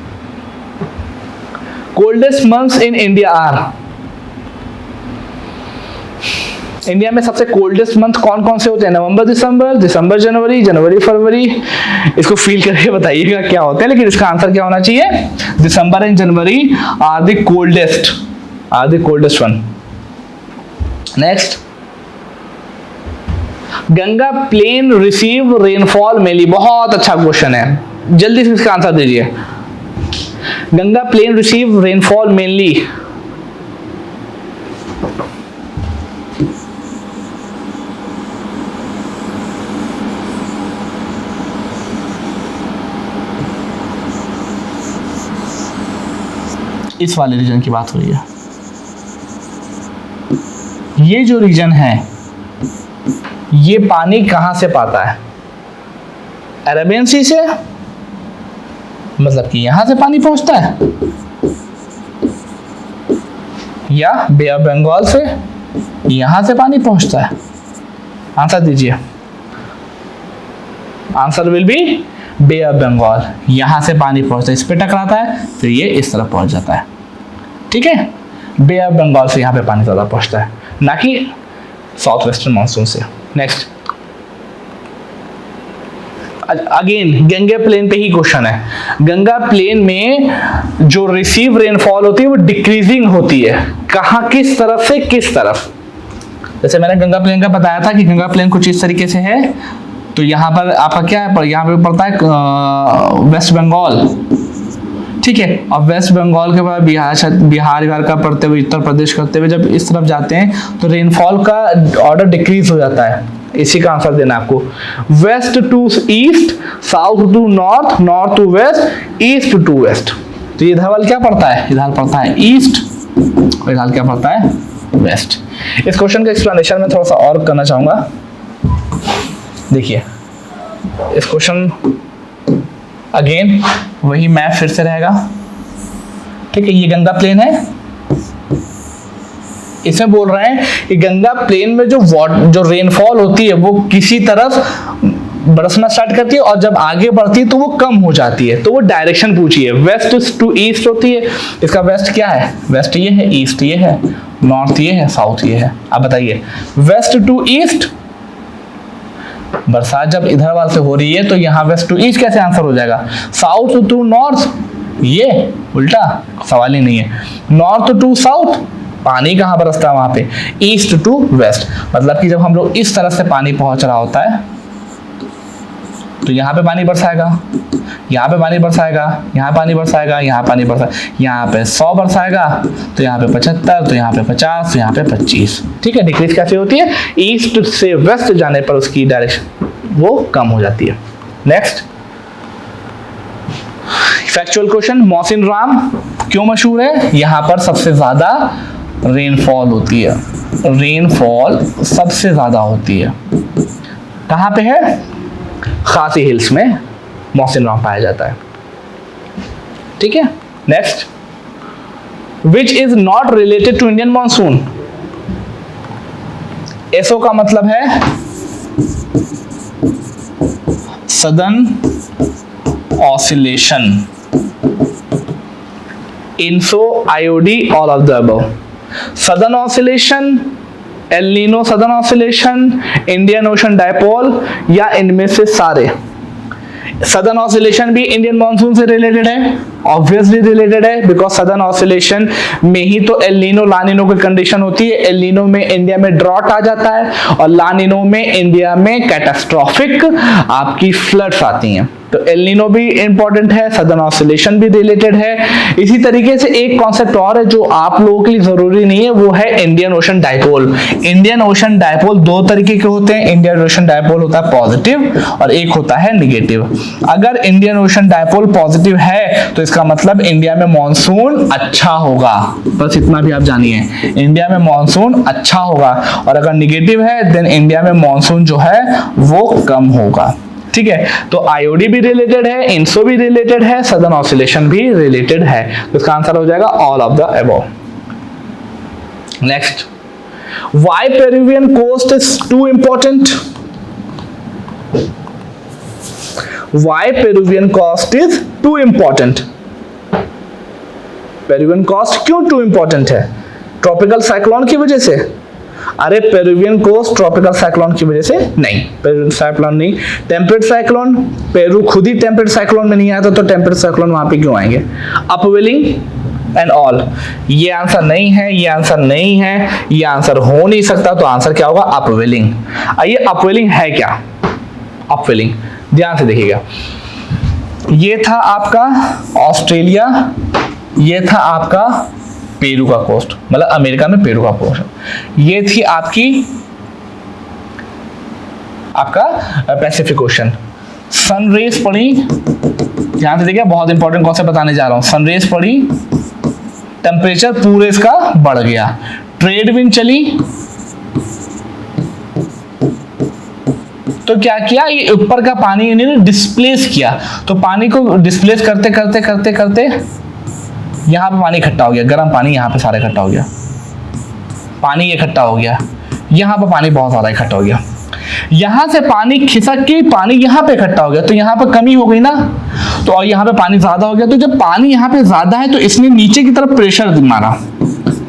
S1: coldest months in India are. India में सबसे कोल्डेस्ट मंथ कौन कौन से होते हैं? नवंबर दिसंबर, दिसंबर जनवरी, जनवरी फरवरी। इसको फील करके बताइएगा क्या होते हैं, लेकिन इसका आंसर क्या होना चाहिए? December and January are the coldest one. Next, Ganga plain receive rainfall mainly. बहुत अच्छा क्वेश्चन है, जल्दी से इसका आंसर दीजिए। Ganga plain receive rainfall mainly. इस वाले रीजन की बात हो रही है। ये जो रीजन है ये पानी कहां से पाता है? अरेबियन सी से, मतलब कि यहां से पानी पहुंचता है, या बे ऑफ बंगाल से यहां से पानी पहुंचता है? आंसर दीजिए। Answer will be bay of Bengal. यहां से पानी पहुंचता है, इस पे टकराता है, फिर ये इस तरफ पहुंच जाता है। ठीक है, बे ऑफ बंगाल से यहां पे पानी ज्यादा पहुंचता है, ना कि साउथ वेस्टर्न मानसून से। नेक्स्ट, अगेन गंगा प्लेन पे ही क्वेश्चन है। गंगा प्लेन में जो रिसीव रेनफॉल होती है वो डिक्रीजिंग होती है। कहां, किस तरफ से किस तरफ? जैसे मैंने गंगा प्लेन का बताया था कि गंगा प्लेन कुछ इस तरीके से है, तो यहाँ पर आपका क्या है, यहाँ पे पड़ता है वेस्ट बंगाल। ठीक है, और वेस्ट बंगाल के बाद बिहार का पढ़ते हुए उत्तर प्रदेश करते हुए जब इस तरफ जाते हैं तो रेनफॉल का ऑर्डर डिक्रीज हो जाता है। इसी का आंसर देना आपको। West to east, south to north, north to west, east to west. तो इधर वाला क्या पड़ता है? इधर पड़ता है ईस्ट, और इधर क्या पड़ता है? वेस्ट। इस क्वेश्चन का एक्सप्लेनेशन में थोड़ा सा और करना चाहूंगा। देखिए, इस क्वेश्चन अगेन वही मैप फिर से रहेगा। ठीक है, ये गंगा प्लेन है, इसमें बोल रहे हैं कि गंगा प्लेन में जो रेनफॉल होती है वो किसी तरफ बरसना स्टार्ट करती है और जब आगे बढ़ती है तो वो कम हो जाती है। तो वो डायरेक्शन पूछी है, वेस्ट टू ईस्ट होती है। इसका वेस्ट क्या है? वेस्ट ये है, ईस्ट ये है, नॉर्थ ये है, साउथ ये है। अब बताइए, वेस्ट टू ईस्ट, बरसात जब इधर वाले से हो रही है तो यहाँ वेस्ट टू ईस्ट कैसे आंसर हो जाएगा? साउथ टू नॉर्थ, ये उल्टा, सवाल ही नहीं है। नॉर्थ टू साउथ, पानी कहाँ बरसता है? वहां पे। ईस्ट टू वेस्ट, मतलब कि जब हम लोग इस तरफ से पानी पहुंच रहा होता है तो यहाँ पे पानी बरसाएगा, यहाँ पे पानी बरसाएगा, यहाँ पानी बरसाएगा, यहाँ पानी बरसाएगा, यहाँ पे 100 बरसाएगा, तो यहाँ पे 75, तो यहाँ पे 50, तो यहाँ पे 25। ठीक है, डिक्रीज कैसे होती है? ईस्ट से वेस्ट जाने पर उसकी डायरेक्शन वो कम हो जाती है। Next, factual question, Mohsin Ram क्यों मशहूर है? यहाँ पर सबसे ज्यादा रेनफॉल होती है, रेनफॉल सबसे ज्यादा होती है। कहाँ पे है? खासी हिल्स में मोहसिन राम पाया जाता है। ठीक है, next, which is not related to Indian monsoon. SO का मतलब है southern oscillation, ENSO IOD, all of the above. Southern oscillation El Nino, southern oscillation, Indian ocean dipole, या इनमें से सारे? सदर्न ऑसिलेशन भी इंडियन मॉनसून से रिलेटेड है, ऑब्वियसली रिलेटेड है, बिकॉज सदर्न ऑसिलेशन में ही तो एल नीनो ला नीनो की कंडीशन होती है। एल नीनो में इंडिया में ड्रॉट आ जाता है और ला नीनो में इंडिया में कैटास्ट्रॉफिक आपकी फ्लड्स आती हैं। तो एल नीनो भी इंपॉर्टेंट है, सदर्न ऑसिलेशन भी रिलेटेड है। इसी तरीके से एक कॉन्सेप्ट और है जो आप लोगों के लिए जरूरी नहीं है, वो है Indian ocean dipole. Indian ocean dipole दो तरीके के होते हैं। इंडियन ओशन डायपोल होता है पॉजिटिव और एक होता है निगेटिव। अगर इंडियन ओशन डायपोल पॉजिटिव है तो इसका मतलब इंडिया में मॉनसून अच्छा होगा, बस इतना भी आप जानिए, इंडिया में मॉनसून अच्छा होगा। और अगर निगेटिव है देन इंडिया में मॉनसून जो है वो कम होगा। ठीक है, तो आईओडी भी रिलेटेड है, इंसो भी रिलेटेड है, सदर्न ऑसिलेशन भी रिलेटेड है। तो इसका आंसर हो जाएगा all of the above. Next, why Peruvian coast is too important? Why Peruvian coast is too important? Peruvian coast क्यों टू इंपॉर्टेंट है? ट्रॉपिकल साइक्लोन की वजह से? अरे पेरुवियन कोस्ट ट्रॉपिकल साइक्लोन की वजह से नहीं, पेरुवियन साइक्लोन नहीं, टेम्परेट साइक्लोन। पेरू खुद ही टेम्परेट साइक्लोन में नहीं आया था तो टेम्परेट साइक्लोन वहां पे क्यों आएंगे? अपवेलिंग एंड ऑल, ये आंसर नहीं है, ये आंसर नहीं है, ये आंसर हो नहीं सकता। तो आंसर क्या होगा? अपवेलिंग। आइए, अपवेलिंग है क्या? अपवेलिंग ध्यान से देखिएगा, ये था आपका ऑस्ट्रेलिया, ये था आपका पेरू का कोस्ट, मतलब अमेरिका में पेरू का कोस्ट, ये थी आपका पैसिफिक ओशन। सनरेज पड़ी, ध्यान से देखिए, बहुत इंपॉर्टेंट कॉन्सेप्ट बताने जा रहा हूं। सनरेज पड़ी, टेम्परेचर पूरे इसका बढ़ गया, ट्रेड विंड चली, तो क्या किया, ये ऊपर का पानी इन्होंने डिस्प्लेस किया। तो पानी को डिस्प्लेस करते करते करते करते यहाँ पे पानी इकट्ठा हो गया, गर्म पानी यहाँ पे सारा इकट्ठा हो गया, पानी इकट्ठा हो गया, यहाँ पे पानी बहुत ज़्यादा इकट्ठा हो गया, यहाँ से पानी खिसक के पानी यहाँ पे इकट्ठा हो गया, तो यहाँ पे कमी हो गई ना, तो और यहाँ पे पानी ज़्यादा हो गया। तो जब पानी यहाँ पे ज़्यादा है तो इसने नीचे की तरफ प्रेशर मारा,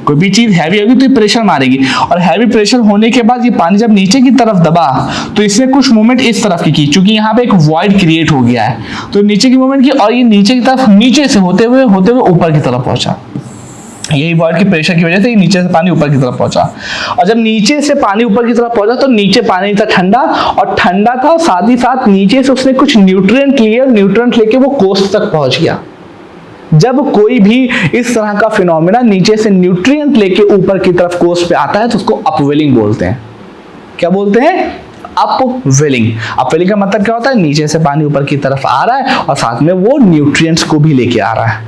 S1: कोई भी चीज हैवी होगी तो ये प्रेशर मारेगी, और हैवी प्रेशर होने के बाद ये पानी जब नीचे की तरफ दबा तो इसने कुछ मूवमेंट इस तरफ की क्योंकि यहाँ पे एक वॉइड क्रिएट हो गया है, तो नीचे की मूवमेंट की और ये नीचे की तरफ नीचे से होते हुए ऊपर की तरफ पहुंचा। यही वॉइड की प्रेशर की वजह से नीचे से पानी ऊपर की तरफ पहुंचा, और जब नीचे से पानी ऊपर की तरफ पहुंचा तो नीचे पानी था ठंडा, और ठंडा था साथ ही साथ नीचे से उसने कुछ न्यूट्रिएंट लिए, और न्यूट्रिएंट लेके वो कोस्ट तक पहुंच गया। जब कोई भी इस तरह का फिनोमेना नीचे से न्यूट्रिएंट लेके ऊपर की तरफ कोस्ट पे आता है तो उसको अपवेलिंग बोलते हैं। क्या बोलते हैं? अपवेलिंग। अपवेलिंग का मतलब क्या होता है? नीचे से पानी ऊपर की तरफ आ रहा है और साथ में वो न्यूट्रिएंट्स को भी लेके आ रहा है,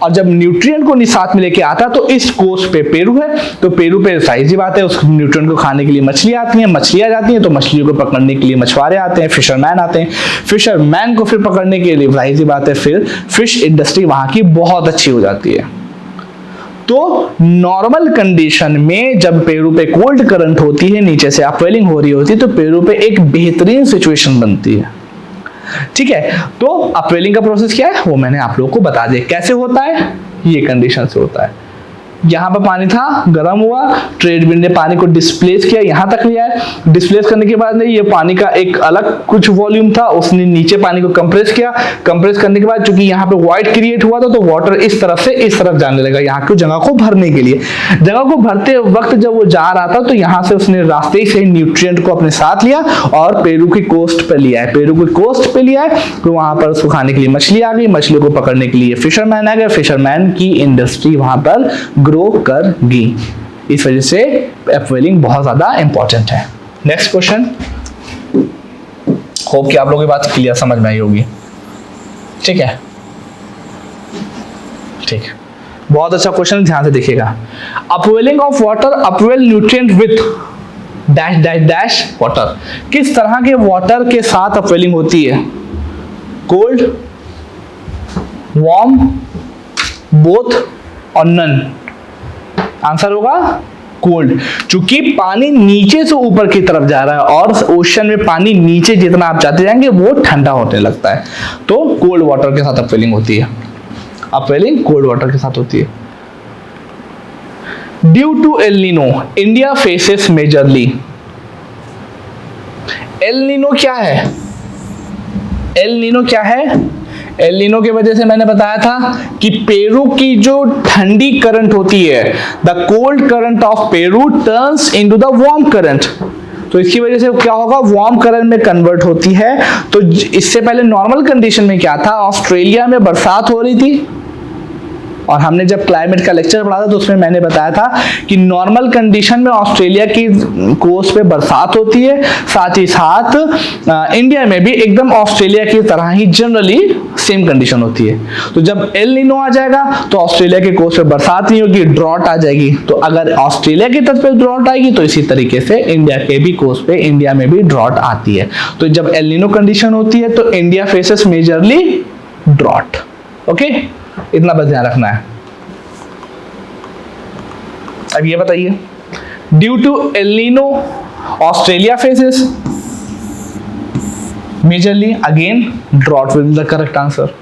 S1: और जब न्यूट्रिएंट को साथ में लेके आता है तो इस कोस्ट पे पेरू है, तो पेरू पे साइज बात है, उस न्यूट्रिएंट को खाने के लिए मछली आती हैं, मछलियां जाती हैं, तो मछलियों को पकड़ने के लिए मछुआरे आते हैं, फिशरमैन आते हैं, फिशरमैन को फिर पकड़ने के लिए जाहिर सी बात है फिर फिश इंडस्ट्री वहां की बहुत अच्छी हो जाती है। तो नॉर्मल कंडीशन में जब पेरू पे कोल्ड करंट होती है, नीचे से अपवेलिंग हो रही होती है, तो पेरू पे एक बेहतरीन सिचुएशन बनती है। ठीक है, तो अपवेलिंग का प्रोसेस क्या है वो मैंने आप लोगों को बता दिया। कैसे होता है? ये कंडीशन से होता है। यहाँ पर पानी था, गर्म हुआ, ट्रेड विंड ने पानी को डिस्प्लेस किया, यहाँ तक लिया है। डिस्प्लेस करने के बाद ये पानी का एक अलग कुछ वॉल्यूम था, उसने नीचे पानी को कंप्रेस किया। कंप्रेस करने के बाद चूंकि यहाँ पे वॉइड क्रिएट हुआ था तो वाटर इस तरफ से इस तरफ जाने लगा, यहाँ की जगह को भरने के लिए। जगह को भरते वक्त जब वो जा रहा था तो यहाँ से उसने रास्ते से न्यूट्रिएंट को अपने साथ लिया और पेरू की कोस्ट पे लिया है। पेरू की कोस्ट पे लिया है तो वहां पर उसको खाने के लिए मछली आ गई, मछलियों को पकड़ने के लिए फिशरमैन आ गए, फिशरमैन की इंडस्ट्री वहां पर ग्रो करगी। इस वजह से अपवेलिंग बहुत ज्यादा इंपॉर्टेंट है। नेक्स्ट क्वेश्चन, होप कि आप लोगों की बात क्लियर समझ में आई होगी। ठीक है, ठीक, बहुत अच्छा क्वेश्चन, ध्यान से देखिएगा। Upwelling of water, upwell nutrient with dash dash dash water. किस तरह के वाटर के साथ अपवेलिंग होती है? कोल्ड, वार्म, बोथ और नन। आंसर होगा कोल्ड, क्योंकि पानी नीचे से ऊपर की तरफ जा रहा है और ओशन में पानी नीचे जितना आप जाते जाएंगे वो ठंडा होने लगता है, तो कोल्ड वाटर के साथ अपवेलिंग होती है। अपवेलिंग कोल्ड वाटर के साथ होती है। Due to El Nino India faces majorly. El Nino क्या है? एल नीनो क्या है? एल नीनो की वजह से मैंने बताया था कि पेरू की जो ठंडी करंट होती है, the cold current of Peru turns into the warm current, तो इसकी वजह से क्या होगा, वार्म करंट में कन्वर्ट होती है। तो इससे पहले नॉर्मल कंडीशन में क्या था, ऑस्ट्रेलिया में बरसात हो रही थी, और हमने जब क्लाइमेट का लेक्चर पढ़ा था तो उसमें मैंने बताया था कि नॉर्मल कंडीशन में ऑस्ट्रेलिया की कोस्ट पे बरसात होती है, साथ ही साथ इंडिया में भी एकदम ऑस्ट्रेलिया की तरह ही जनरली सेम कंडीशन होती है। तो जब एल नीनो आ जाएगा तो ऑस्ट्रेलिया की कोस्ट पे बरसात नहीं होगी, ड्रॉट आ जाएगी। तो अगर ऑस्ट्रेलिया की तरफ पे ड्रॉट आएगी तो इसी तरीके से इंडिया के भी कोस्ट पे, इंडिया में भी ड्रॉट आती है। तो जब एल नीनो कंडीशन होती है तो India faces majorly drought. Okay, इतना बस ध्यान रखना है। अब ये बताइए, due to El Nino Australia faces majorly, again drought will be the correct answer,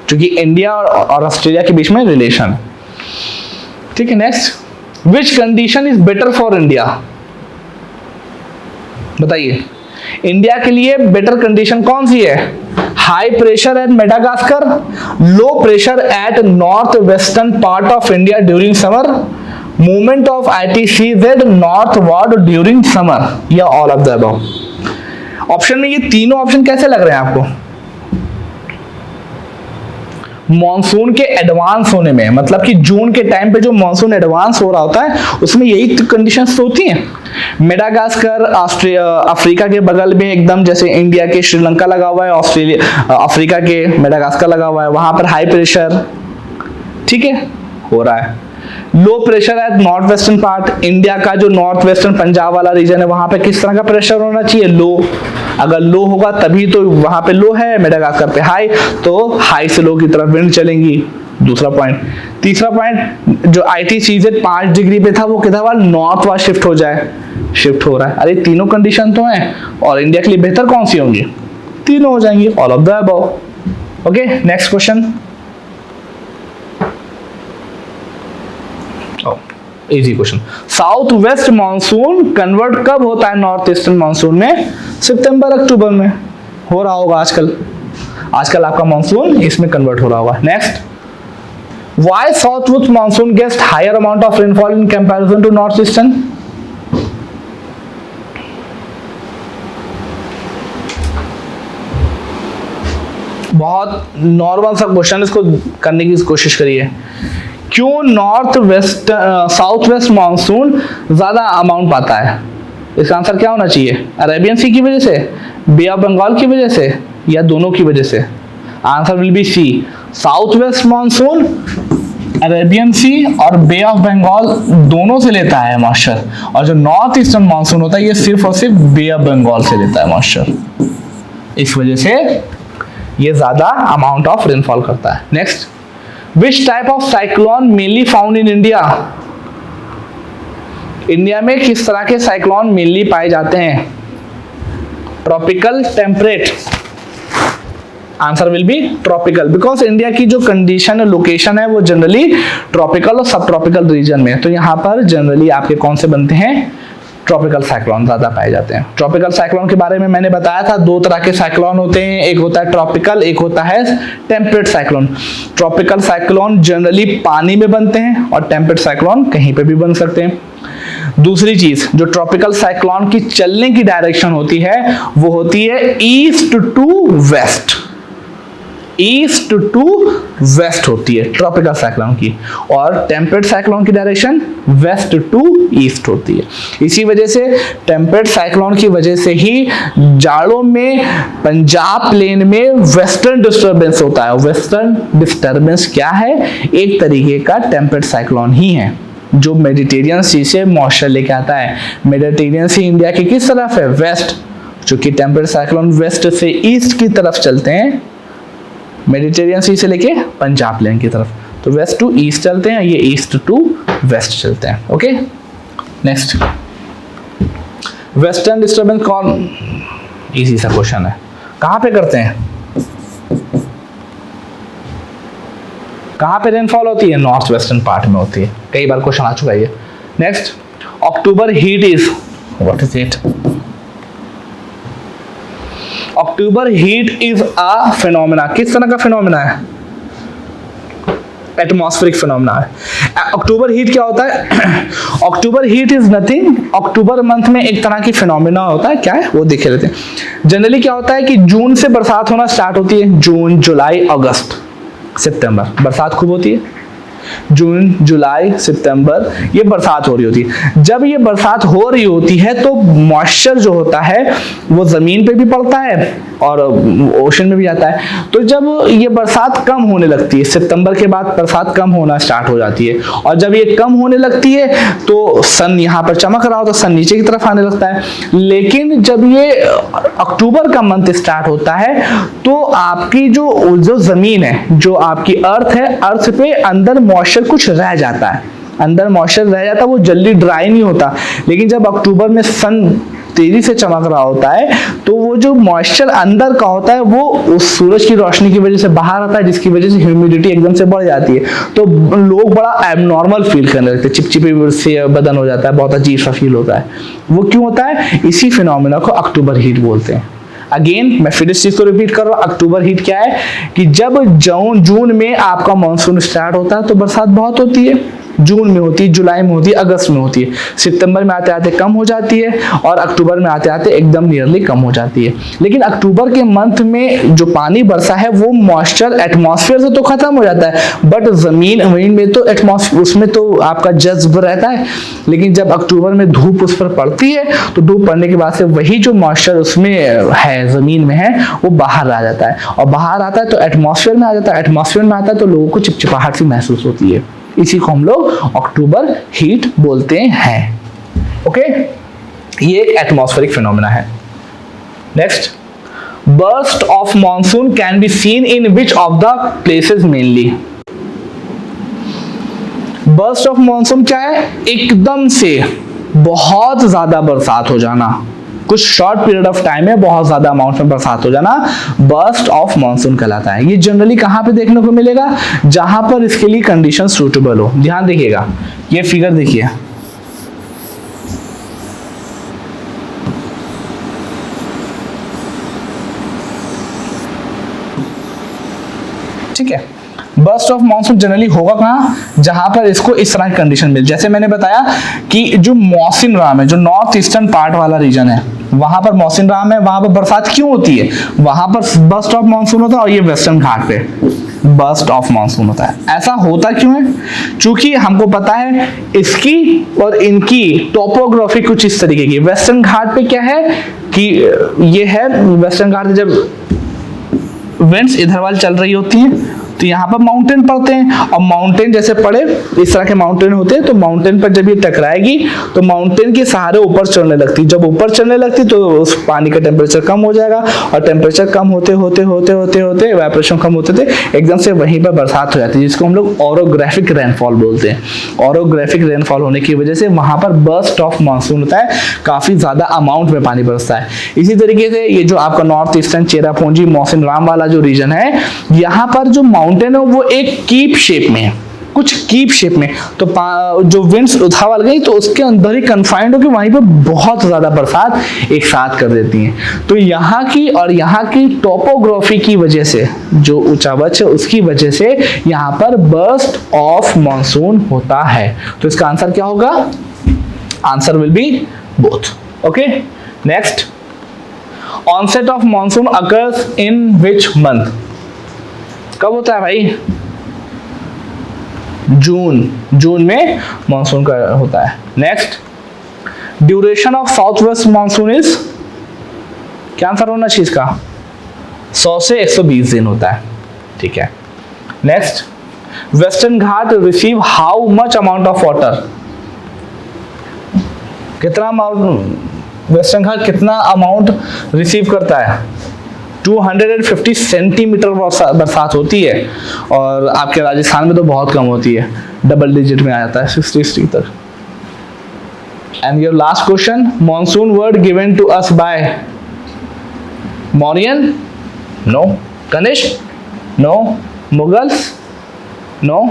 S1: क्योंकि इंडिया और ऑस्ट्रेलिया के बीच में रिलेशन। ठीक है, next, which condition is better for India? बताइए, इंडिया के लिए बेटर कंडीशन कौन सी है? High pressure at Madagascar, low pressure at north western part of India during summer, movement of ITCZ northward during summer, या all of the above. Option में ये तीनों ऑप्शन कैसे लग रहे हैं आपको? मॉनसून के एडवांस होने में, मतलब कि जून के टाइम पे जो मॉनसून एडवांस हो रहा होता है उसमें यही कंडीशंस तो होती हैं। मेडागास्कर अफ्रीका के बगल में एकदम जैसे इंडिया के श्रीलंका लगा हुआ है, ऑस्ट्रेलिया अफ्रीका के मेडागास्कर लगा हुआ है, वहां पर हाई प्रेशर, ठीक है, हो रहा है। लो pressure at north western part, India का जो नॉर्थ वेस्टर्न पंजाब वाला रीजन है वहां पे किस तरह का प्रेशर होना चाहिए? लो। अगर लो होगा तभी तो वहां पे लो है, मेडागास्कर पे हाई, तो हाई से लो की तरफ विंड चलेंगी। दूसरा पॉइंट। तीसरा पॉइंट, जो ITCZ 5 डिग्री पे था वो किधर वाला नॉर्थ वाला शिफ्ट हो जाए, शिफ्ट हो रहा है। अरे तीनों कंडीशन तो हैं, और इंडिया के लिए बेहतर कौन सी होंगी? तीनों हो जाएंगी, all of the above. Okay, next question. Easy question. South west monsoon convert कब होता है नॉर्थ ईस्टर्न मानसून में? सितंबर अक्टूबर में हो रहा होगा आजकल। आजकल आपका मानसून इसमें कन्वर्ट हो रहा होगा। Next, why south west monsoon gets higher amount of rainfall in comparison to north eastern? बहुत नॉर्मल सा क्वेश्चन, इसको करने की कोशिश करिए। क्यों north west south west monsoon ज्यादा अमाउंट पाता है? इसका आंसर क्या होना चाहिए? अरेबियन सी की वजह से, बे ऑफ बंगाल की वजह से, या दोनों की वजह से? Answer will be C. South west monsoon Arabian sea और बे ऑफ बंगाल दोनों से लेता है मास्टर, और जो नॉर्थ ईस्टर्न मानसून होता है ये सिर्फ और सिर्फ बे ऑफ बंगाल से लेता है मास्टर। इस वजह से ये ज्यादा अमाउंट ऑफ रेनफॉल करता है। Next, Which type of cyclone mainly found in India? India में किस तरह के साइक्लोन मेनली पाए जाते हैं? Tropical, temperate? Answer will B tropical, because India की जो कंडीशन है, लोकेशन है, वो जनरली ट्रॉपिकल और सब ट्रॉपिकल रीजन में है। तो यहाँ पर जनरली आपके कौन से बनते हैं? ट्रॉपिकल साइक्लोन ज्यादा पाए जाते हैं। ट्रॉपिकल साइक्लोन के बारे में मैंने बताया था, दो तरह के साइक्लोन होते हैं, एक होता है ट्रॉपिकल, एक होता है temperate cyclone. Tropical cyclone generally पानी में बनते हैं और टेम्परेट साइक्लोन कहीं पे भी बन सकते हैं। दूसरी चीज, जो ट्रॉपिकल साइक्लोन की चलने की डायरेक्शन होती है वो होती है east to west, east to west होती है ट्रॉपिकल साइक्लोन की, और टेम्परेट साइक्लोन की डायरेक्शन वेस्ट टू ईस्ट होती है। इसी वजह से टेम्परेट साइक्लोन की वजह से ही जाड़ों में पंजाब प्लेन में वेस्टर्न डिस्टर्बेंस होता है। वेस्टर्न डिस्टर्बेंस क्या है? एक तरीके का टेम्परेट साइक्लोन ही है जो मेडिटेरियन सी से मॉइस्चर लेके आता है। मेडिटेरियन सी इंडिया की किस तरफ है? वेस्ट। चूंकि टेम्परेट साइक्लोन वेस्ट से ईस्ट की तरफ चलते हैं, मेडिटेरियन सी से लेके पंजाब प्लेन की तरफ, तो वेस्ट टू ईस्ट चलते हैं, ये ईस्ट टू वेस्ट चलते हैं। ओके, नेक्स्ट, वेस्टर्न डिस्टर्बेंस कौन? इजी सा क्वेश्चन है, कहां पे करते हैं? कहां पे रेनफॉल होती है? नॉर्थ वेस्टर्न पार्ट में होती है। कई बार क्वेश्चन आ चुका है ये। Next, October heat is, what is it? October heat is a phenomena. किस तरह का फिनोमेना है? एटमॉस्फेरिक फिनोमेना है। अक्टूबर हीट क्या होता है? October heat is nothing, October month में एक तरह की फिनोमेना होता है। क्या है वो देख लेते हैं। जनरली क्या होता है कि जून से बरसात होना स्टार्ट होती है। जून, जुलाई, अगस्त, सितंबर बरसात खूब होती है। जून, जुलाई, सितंबर ये बरसात हो रही होती है। जब ये बरसात हो रही होती है तो मॉइस्चर जो होता है वो जमीन पे भी पड़ता है और ओशन में भी जाता है। तो जब ये बरसात कम होने लगती है, सितंबर के बाद बरसात कम होना स्टार्ट हो जाती है, और जब ये कम होने लगती है तो सन यहाँ पर चमक रहा हो तो सन नीचे की तरफ आने लगता है। लेकिन जब ये अक्टूबर का मंथ स्टार्ट होता है तो आपकी जो जमीन है, जो आपकी अर्थ है, अर्थ पे अंदर मॉइस्चर कुछ रह जाता है, अंदर मॉइस्चर रह जाता है, वो जल्दी ड्राई नहीं होता। लेकिन जब अक्टूबर में सन तेजी से चमक रहा होता है तो वो जो मॉइस्चर अंदर का होता है वो उस सूरज की रोशनी की वजह से बाहर आता है, जिसकी वजह से ह्यूमिडिटी एकदम से बढ़ जाती है। तो लोग बड़ा एबनॉर्मल फील करने लगते हैं, चिपचिपी से बदन हो जाता है, बहुत अजीब सा फील होता है। वो क्यों होता है? इसी फिनोमेना को अक्टूबर हीट बोलते हैं। अगेन मैं फिर इस चीज को रिपीट कर रहा हूं, अक्टूबर हीट क्या है कि जब जून में आपका मानसून स्टार्ट होता है तो बरसात बहुत होती है। जून में होती है, जुलाई में होती है, अगस्त में होती है, सितंबर में आते आते कम हो जाती है और अक्टूबर में आते आते एकदम नियरली कम हो जाती है। लेकिन अक्टूबर के मंथ में जो पानी बरसा है वो मॉइस्चर एटमॉस्फेयर से तो खत्म हो जाता है, बट जमीन में तो एटमॉस्फेयर उसमें तो आपका जज्ब रहता है। लेकिन जब अक्टूबर में धूप उस पर पड़ती है तो धूप पड़ने के बाद से वही जो मॉइस्चर उसमें है, जमीन में है, वो बाहर आ जाता है, और बाहर आता है तो एटमॉस्फेयर में आ जाता है। एटमॉस्फेयर में आता है तो लोगों को चिपचिपाहट सी महसूस होती है। इसी को हम लोग अक्टूबर हीट बोलते हैं। ओके, ये एक एटमॉस्फेरिक फिनोमेना है। Next, burst of monsoon can be seen in which of the places mainly? Burst of monsoon क्या है? एकदम से बहुत ज्यादा बरसात हो जाना, कुछ शॉर्ट पीरियड ऑफ टाइम में बहुत ज्यादा अमाउंट में बरसात हो जाना बर्स्ट ऑफ मॉनसून कहलाता है। ये जनरली कहां पे देखने को मिलेगा? जहां पर इसके लिए कंडीशन सूटेबल हो। ध्यान देखिएगा, ये फिगर देखिए, ठीक है। बर्स्ट ऑफ मॉनसून जनरली होगा कहां? जहां पर इसको इस तरह की कंडीशन मिले। जैसे मैंने बताया कि जो मौसिन राम है, जो नॉर्थ ईस्टर्न पार्ट वाला रीजन है, वहां पर मौसिन राम है, वहां पर बरसात क्यों होती है? वहां पर बर्स्ट ऑफ मॉनसून होता है, और ये वेस्टर्न घाट पे बर्स्ट ऑफ मॉनसून होता है। ऐसा होता क्यों है? क्योंकि हमको पता है इसकी और इनकी टोपोग्राफी कुछ इस तरीके की। वेस्टर्न घाट पे क्या है कि ये है, वेस्टर्न घाट जब विंड्स इधर वाली चल रही होती है तो यहाँ पर माउंटेन पड़ते हैं, और माउंटेन जैसे पड़े, इस तरह के माउंटेन होते हैं, तो माउंटेन पर जब ये टकराएगी तो माउंटेन के सहारे ऊपर चढ़ने लगती। जब ऊपर चढ़ने लगती तो उस पानी का टेम्परेचर कम हो जाएगा, और टेम्परेचर कम होते होते होते होते होते इवेपोरेशन कम होते थे, एकदम से वहीं पर बरसात हो जाती है, जिसको हम लोग ओरोग्राफिक रेनफॉल बोलते हैं। ओरोग्राफिक रेनफॉल होने की वजह से वहां पर बर्स्ट ऑफ मानसून होता है, काफी ज्यादा अमाउंट में पानी बरसता है। इसी तरीके से ये जो आपका नॉर्थ ईस्टर्न चेरापूंजी मौसिन राम वाला जो रीजन है, यहाँ पर जो माउंटेन है वो एक कीप शेप में है, कुछ कीप शेप में, तो जो विंड्स उठावल गई तो उसके अंदर ही कन्फाइंड होकर वहीं पर बहुत ज्यादा बरसात एक साथ कर देती हैं। तो यहाँ की और यहाँ की टोपोग्राफी की वजह से, जो ऊंचावच है उसकी वजह से यहाँ पर बर्स्ट ऑफ मॉनसून होता है। तो इसका आंसर क्या होगा? Answer will be both. Okay, next, onset of monsoon occurs in which month? कब होता है भाई? जून में मॉनसून का होता है। Next, duration of south west monsoon is? क्या आंसर होना चाहिए इसका? 100 से 120 दिन होता है, ठीक है। Next, western Ghat receive how much amount of water? कितना अमाउंट वेस्टर्न घाट कितना अमाउंट रिसीव करता है? 250 सेंटीमीटर बरसात होती है, और आपके राजस्थान में तो बहुत कम होती है, डबल डिजिट में आ जाता है, 60 तक। And your last question, monsoon word given to us by Mauryan? No. Kanishka? No. Mughals? No.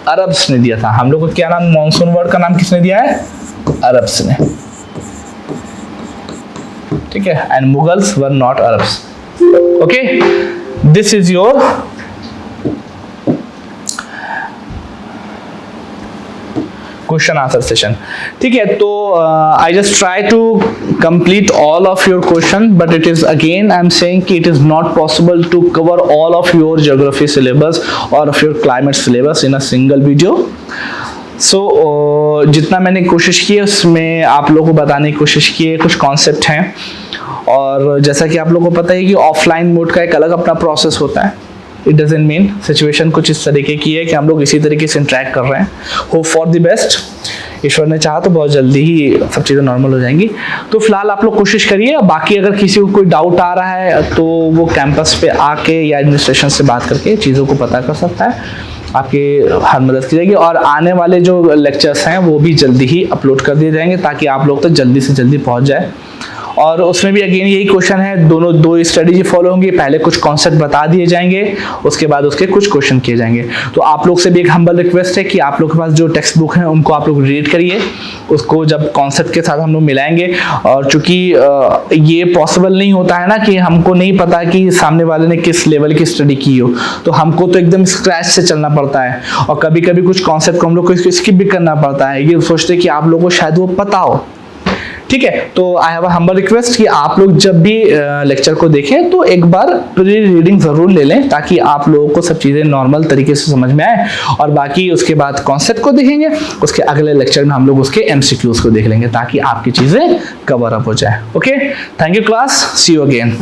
S1: Arabs ने दिया था। हम लोग को क्या नाम, मॉनसून वर्ड का नाम किसने दिया है, अरब्स ने, ठीक है। And Mughals were not Arabs. Okay, this is your question answer session, ठीक है। तो I just try to complete all of your question, but it is again I am saying कि it is not possible to cover all of your geography syllabus और of your climate syllabus in a single video. So जितना मैंने कोशिश की है उसमें आप लोगों को बताने की कोशिश की है, कुछ कॉन्सेप्ट हैं। और जैसा कि आप लोगों को पता है कि ऑफलाइन मोड का एक अलग अपना प्रोसेस होता है। इट डजंट मीन सिचुएशन कुछ इस तरीके की है कि हम लोग इसी तरीके से इंटरेक्ट कर रहे हैं। Hope for the best. ईश्वर ने चाहा तो बहुत जल्दी ही सब चीज़ें नॉर्मल हो जाएंगी। तो फिलहाल आप लोग कोशिश करिए। बाकी अगर किसी को कोई डाउट आ रहा है तो वो कैंपस पे आके या एडमिनिस्ट्रेशन से बात करके चीज़ों को पता कर सकता है, आपकी हर मदद की जाएगी। और आने वाले जो लेक्चर्स हैं वो भी जल्दी ही अपलोड कर दिए जाएंगे ताकि आप लोग तक जल्दी से जल्दी पहुँच जाए। और उसमें भी अगेन यही क्वेश्चन है, दो स्ट्रेटेजी फॉलो होंगी। पहले कुछ कॉन्सेप्ट बता दिए जाएंगे, उसके बाद उसके कुछ क्वेश्चन किए जाएंगे। तो आप लोग से भी एक हम्बल रिक्वेस्ट है कि आप लोग के पास जो टेक्स्ट बुक है उनको आप लोग रीड करिए, उसको जब कॉन्सेप्ट के साथ हम लोग मिलाएंगे। और चूंकि ये पॉसिबल नहीं होता है ना कि हमको नहीं पता कि सामने वाले ने किस लेवल की स्टडी की हो, तो हमको तो एकदम स्क्रैच से चलना पड़ता है। और कभी कभी कुछ कॉन्सेप्ट को हम लोग को स्किप भी करना पड़ता है, ये सोचते कि आप लोगों को शायद वो पता हो, ठीक है। तो I have a humble request कि आप लोग जब भी लेक्चर को देखें तो एक बार प्री रीडिंग जरूर ले लें ताकि आप लोगों को सब चीज़ें नॉर्मल तरीके से समझ में आए। और बाकी उसके बाद कॉन्सेप्ट को देखेंगे, उसके अगले लेक्चर में हम लोग उसके एमसीक्यूज को देख लेंगे ताकि आपकी चीज़ें कवर अप हो जाए। Okay, thank you class, see you again.